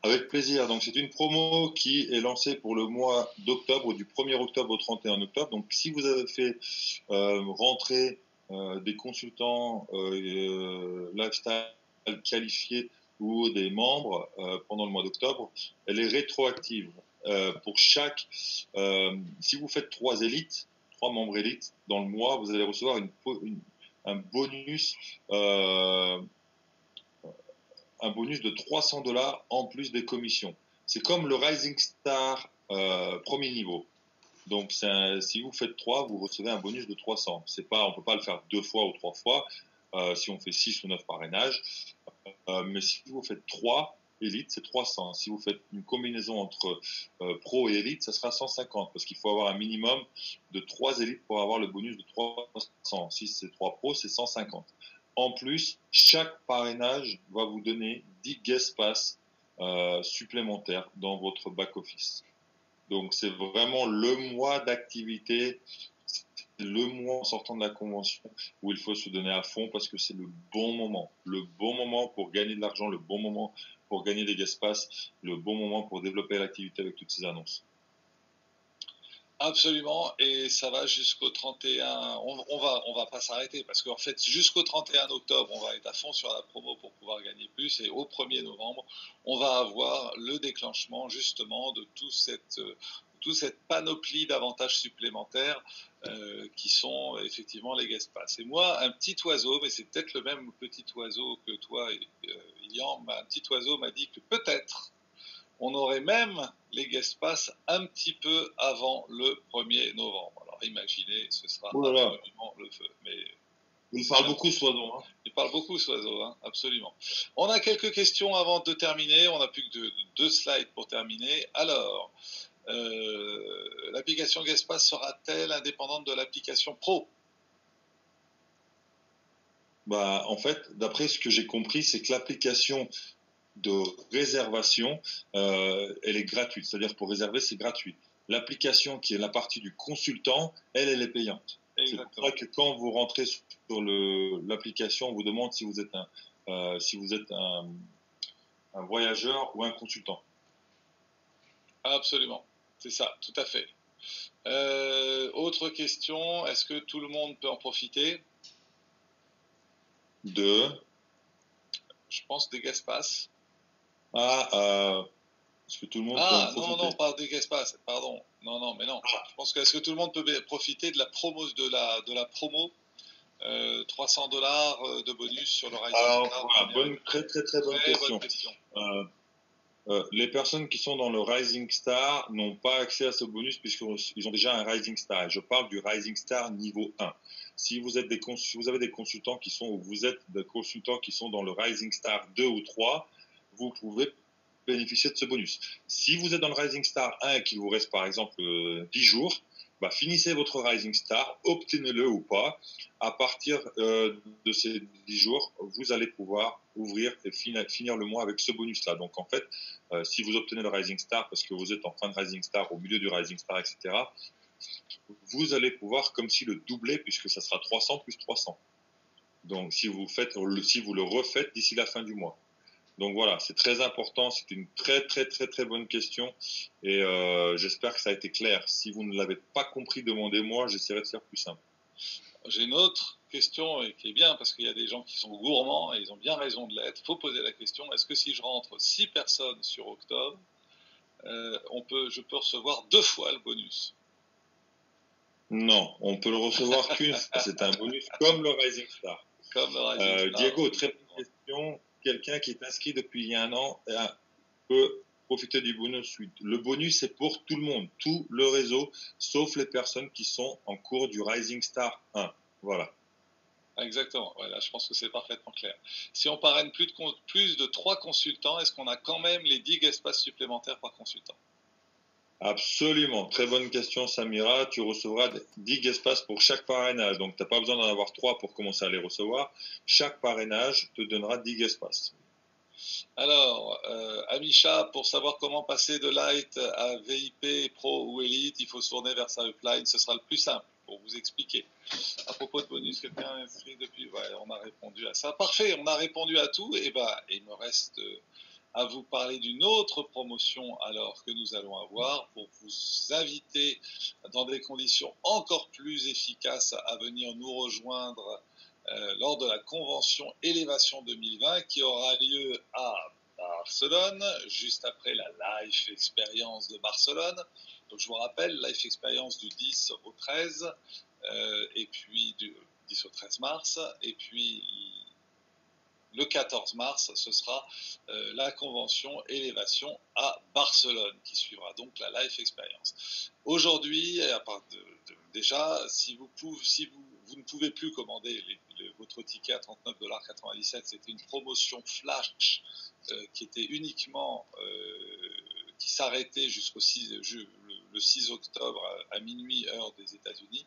Avec plaisir. Donc, c'est une promo qui est lancée pour le mois d'octobre, du 1er octobre au 31 octobre. Donc, si vous avez fait rentrer des consultants lifestyle qualifiés ou des membres pendant le mois d'octobre, elle est rétroactive. Pour chaque, si vous faites 3 membres élites dans le mois, vous allez recevoir un bonus de $300 en plus des commissions. C'est comme le Rising Star premier niveau. Donc, si vous faites 3, vous recevez un bonus de 300. On ne peut pas le faire 2 fois ou 3 fois si on fait 6 ou 9 parrainages. Mais si vous faites 3 élites, c'est 300. Si vous faites une combinaison entre pro et élite, ça sera 150 parce qu'il faut avoir un minimum de 3 élites pour avoir le bonus de 300. Si c'est 3 pros, c'est 150. En plus, chaque parrainage va vous donner 10 guest pass supplémentaires dans votre back-office. Donc, c'est vraiment le mois d'activité, le mois en sortant de la convention où il faut se donner à fond parce que c'est le bon moment pour gagner de l'argent, le bon moment pour gagner des guest pass, le bon moment pour développer l'activité avec toutes ces annonces. Absolument, et ça va jusqu'au 31. On va pas s'arrêter parce qu'en fait, jusqu'au 31 octobre, on va être à fond sur la promo pour pouvoir gagner plus. Et au 1er novembre, on va avoir le déclenchement justement de toute cette panoplie d'avantages supplémentaires qui sont effectivement les guest pass. Et moi, un petit oiseau, mais c'est peut-être le même petit oiseau que toi, Ilian, un petit oiseau m'a dit que peut-être on aurait même les guest pass un petit peu avant le 1er novembre. Alors imaginez, ce sera absolument le feu. Mais il parle beaucoup ce oiseau. Hein. Il parle beaucoup ce oiseau, hein, absolument. On a quelques questions avant de terminer. On n'a plus que 2 slides pour terminer. Alors, l'application guest pass sera-t-elle indépendante de l'application pro ? En fait, d'après ce que j'ai compris, c'est que l'application de réservation, elle est gratuite. C'est-à-dire pour réserver, c'est gratuit. L'application qui est la partie du consultant, elle est payante. Exactement. C'est pour ça que quand vous rentrez sur l'application, on vous demande si vous êtes un voyageur ou un consultant. Absolument, c'est ça, tout à fait. Autre question, est-ce que tout le monde peut en profiter ? Je pense des guest pass. Est-ce que tout le monde peut en profiter ? Non, pas des guest pass, pardon. Non. Je pense que est-ce que tout le monde peut profiter de la promo, $300 de bonus sur le Rising Star. Voilà, très bonne question. Les personnes qui sont dans le Rising Star n'ont pas accès à ce bonus puisqu'ils ont déjà un Rising Star. Et je parle du Rising Star niveau 1. Si vous avez des consultants qui sont dans le Rising Star 2 ou 3, vous pouvez bénéficier de ce bonus. Si vous êtes dans le Rising Star 1 et qu'il vous reste par exemple 10 jours, finissez votre Rising Star, obtenez-le ou pas. À partir de ces 10 jours, vous allez pouvoir ouvrir et finir le mois avec ce bonus-là. Donc en fait, si vous obtenez le Rising Star parce que vous êtes en fin de Rising Star, au milieu du Rising Star, etc., vous allez pouvoir comme si le doubler puisque ça sera 300 plus 300. Donc si vous le refaites d'ici la fin du mois. Donc voilà, c'est très important, c'est une très bonne question et j'espère que ça a été clair. Si vous ne l'avez pas compris, demandez-moi, j'essaierai de faire plus simple. J'ai une autre question qui est bien parce qu'il y a des gens qui sont gourmands et ils ont bien raison de l'être. Il faut poser la question, est-ce que si je rentre 6 personnes sur octobre, je peux recevoir 2 fois le bonus. Non, on peut le recevoir qu'une fois. C'est un bonus comme le Rising Star. Comme le Rising Star. Diego, très bonne question. Quelqu'un qui est inscrit depuis il y a un an peut profiter du bonus 8. Le bonus, c'est pour tout le monde, tout le réseau, sauf les personnes qui sont en cours du Rising Star 1. Voilà. Exactement. Voilà, je pense que c'est parfaitement clair. Si on parraine plus de 3 consultants, est-ce qu'on a quand même les 10 espaces supplémentaires par consultant? Absolument. Très bonne question, Samira. Tu recevras 10 espaces pour chaque parrainage. Donc, tu n'as pas besoin d'en avoir 3 pour commencer à les recevoir. Chaque parrainage te donnera 10 espaces. Alors, Amisha, pour savoir comment passer de Light à VIP, Pro ou Elite, il faut se tourner vers sa upline. Ce sera le plus simple pour vous expliquer. À propos de bonus, quelqu'un est inscrit depuis... Ouais, on a répondu à ça. Parfait, on a répondu à tout. Et il me reste à vous parler d'une autre promotion alors que nous allons avoir pour vous inviter dans des conditions encore plus efficaces à venir nous rejoindre lors de la convention Élévation 2020 qui aura lieu à Barcelone, juste après la Life Experience de Barcelone. Donc je vous rappelle, Life Experience du 10 au 13, et puis du 10 au 13 mars, et puis le 14 mars, ce sera la convention Élévation à Barcelone, qui suivra donc la Life Experience. Aujourd'hui, déjà, si vous ne pouvez plus commander votre ticket à 39,97 $, c'était une promotion flash qui était uniquement qui s'arrêtait jusqu'au 6 octobre à minuit heure des États-Unis,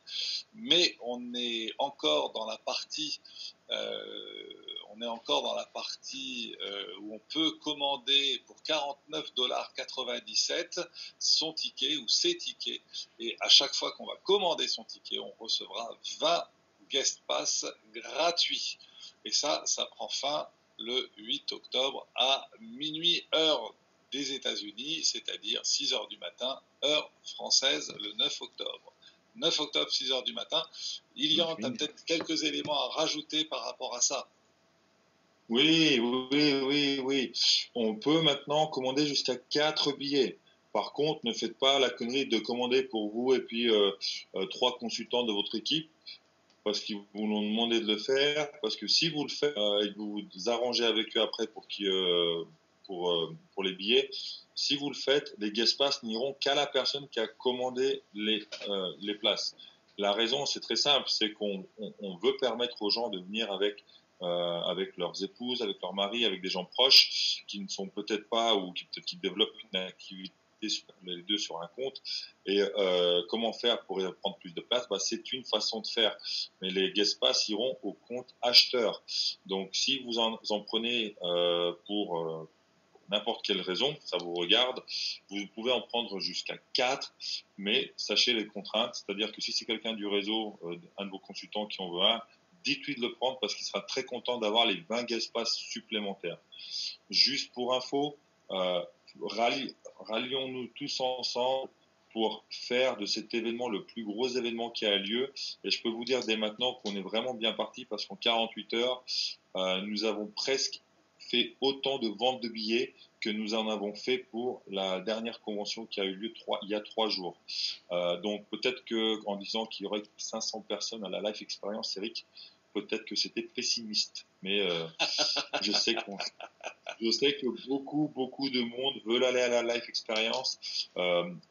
mais on est encore dans la partie où on peut commander pour 49,97 $ son ticket ou ses tickets, et à chaque fois qu'on va commander son ticket, on recevra 20 guest pass gratuits, et ça prend fin le 8 octobre à minuit heure des États-Unis, c'est-à-dire 6 heures du matin, heure française, le 9 octobre. 9 octobre, 6 heures du matin. Ilian, tu as peut-être quelques éléments à rajouter par rapport à ça? Oui. On peut maintenant commander jusqu'à 4 billets. Par contre, ne faites pas la connerie de commander pour vous et puis 3 consultants de votre équipe, parce qu'ils vous l'ont demandé de le faire. Parce que si vous le faites et que vous vous arrangez avec eux après pour les billets, si vous le faites, les guest pass n'iront qu'à la personne qui a commandé les places. La raison, c'est très simple, c'est qu'on veut permettre aux gens de venir avec leurs épouses, avec leurs maris, avec des gens proches qui ne sont peut-être pas, ou qui développent une activité les deux sur un compte. Et comment faire pour prendre plus de place? C'est une façon de faire, mais les guest pass iront au compte acheteur. Donc si vous en prenez pour n'importe quelle raison, ça vous regarde, vous pouvez en prendre jusqu'à 4, mais sachez les contraintes, c'est-à-dire que si c'est quelqu'un du réseau, un de vos consultants qui en veut un, dites-lui de le prendre parce qu'il sera très content d'avoir les 20 guest pass supplémentaires. Juste pour info, rallions-nous tous ensemble pour faire de cet événement le plus gros événement qui a lieu. Et je peux vous dire dès maintenant qu'on est vraiment bien parti, parce qu'en 48 heures, nous avons presque fait autant de ventes de billets que nous en avons fait pour la dernière convention qui a eu lieu il y a 3 jours. Donc peut-être qu'en disant qu'il y aurait 500 personnes à la Life Experience, Eric, peut-être que c'était pessimiste. Mais je sais que beaucoup de monde veulent aller à la Life Experience,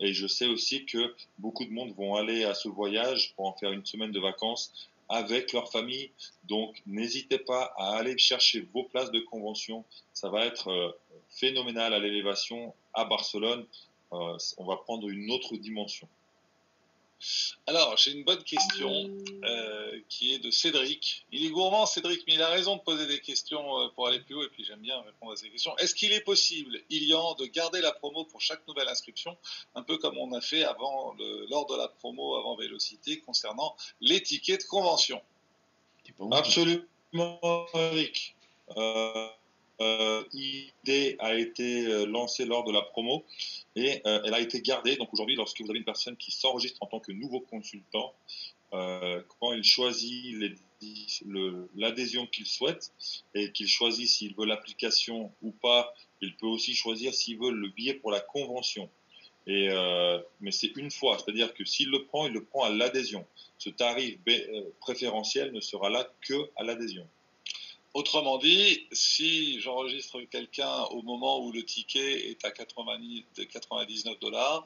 et je sais aussi que beaucoup de monde vont aller à ce voyage pour en faire une semaine de vacances avec leur famille. Donc n'hésitez pas à aller chercher vos places de convention. Ça va être phénoménal à l'élévation à Barcelone. On va prendre une autre dimension. Alors, j'ai une bonne question qui est de Cédric. Il est gourmand, Cédric, mais il a raison de poser des questions pour aller plus haut, et puis j'aime bien répondre à ces questions. Est-ce qu'il est possible, Ilian, de garder la promo pour chaque nouvelle inscription, un peu comme on a fait lors de la promo avant Vélocité concernant les tickets de convention? Absolument, Eric. L'idée a été lancée lors de la promo et elle a été gardée. Donc aujourd'hui, lorsque vous avez une personne qui s'enregistre en tant que nouveau consultant, quand il choisit l'adhésion qu'il souhaite et qu'il choisit s'il veut l'application ou pas, il peut aussi choisir s'il veut le billet pour la convention. Mais c'est une fois, c'est-à-dire que s'il le prend, il le prend à l'adhésion. Ce tarif préférentiel ne sera là que à l'adhésion. Autrement dit, si j'enregistre quelqu'un au moment où le ticket est à 99 $,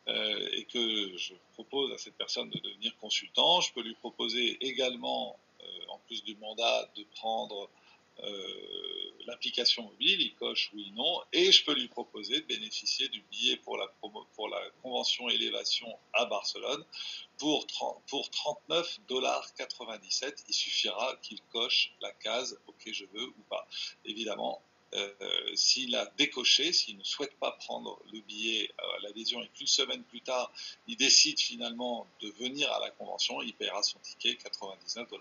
et que je propose à cette personne de devenir consultant, je peux lui proposer également, en plus du mandat, de prendre l'application mobile, il coche oui, non, et je peux lui proposer de bénéficier du billet pour la convention élévation à Barcelone pour 39,97 $. Il suffira qu'il coche la case « Ok, je veux » ou pas. Évidemment, s'il a décoché, s'il ne souhaite pas prendre le billet à l'adhésion et qu'une semaine plus tard, il décide finalement de venir à la convention, il paiera son ticket 99 $.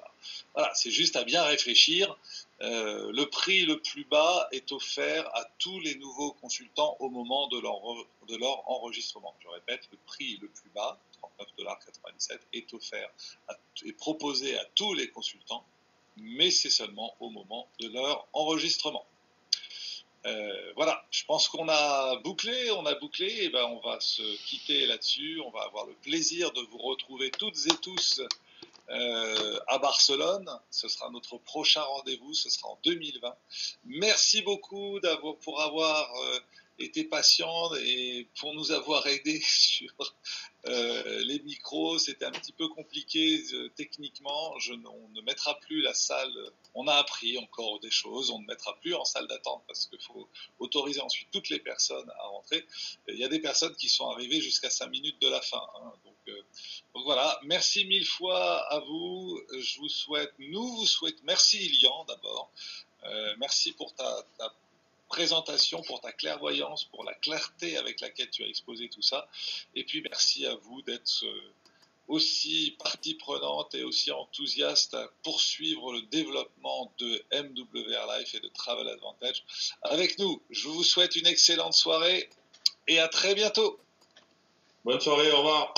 Voilà, c'est juste à bien réfléchir. Le prix le plus bas est offert à tous les nouveaux consultants au moment de leur enregistrement. Je répète, le prix le plus bas, 39,97 $, est offert et proposé à tous les consultants, mais c'est seulement au moment de leur enregistrement. Voilà, je pense qu'on a bouclé, et ben on va se quitter là-dessus. On va avoir le plaisir de vous retrouver toutes et tous à Barcelone. Ce sera notre prochain rendez-vous, ce sera en 2020. Merci beaucoup pour avoir été patient et pour nous avoir aidés sur les micros. C'était un petit peu compliqué techniquement. On ne mettra plus la salle, on a appris encore des choses, on ne mettra plus en salle d'attente parce qu'il faut autoriser ensuite toutes les personnes à rentrer. Il y a des personnes qui sont arrivées jusqu'à 5 minutes de la fin, hein. Donc voilà, merci mille fois à vous. Nous vous souhaitons, merci Ilian d'abord, merci pour ta présentation, pour ta clairvoyance, pour la clarté avec laquelle tu as exposé tout ça. Et puis merci à vous d'être aussi partie prenante et aussi enthousiaste à poursuivre le développement de MWR Life et de Travel Advantage avec nous. Je vous souhaite une excellente soirée et à très bientôt. Bonne soirée, au revoir.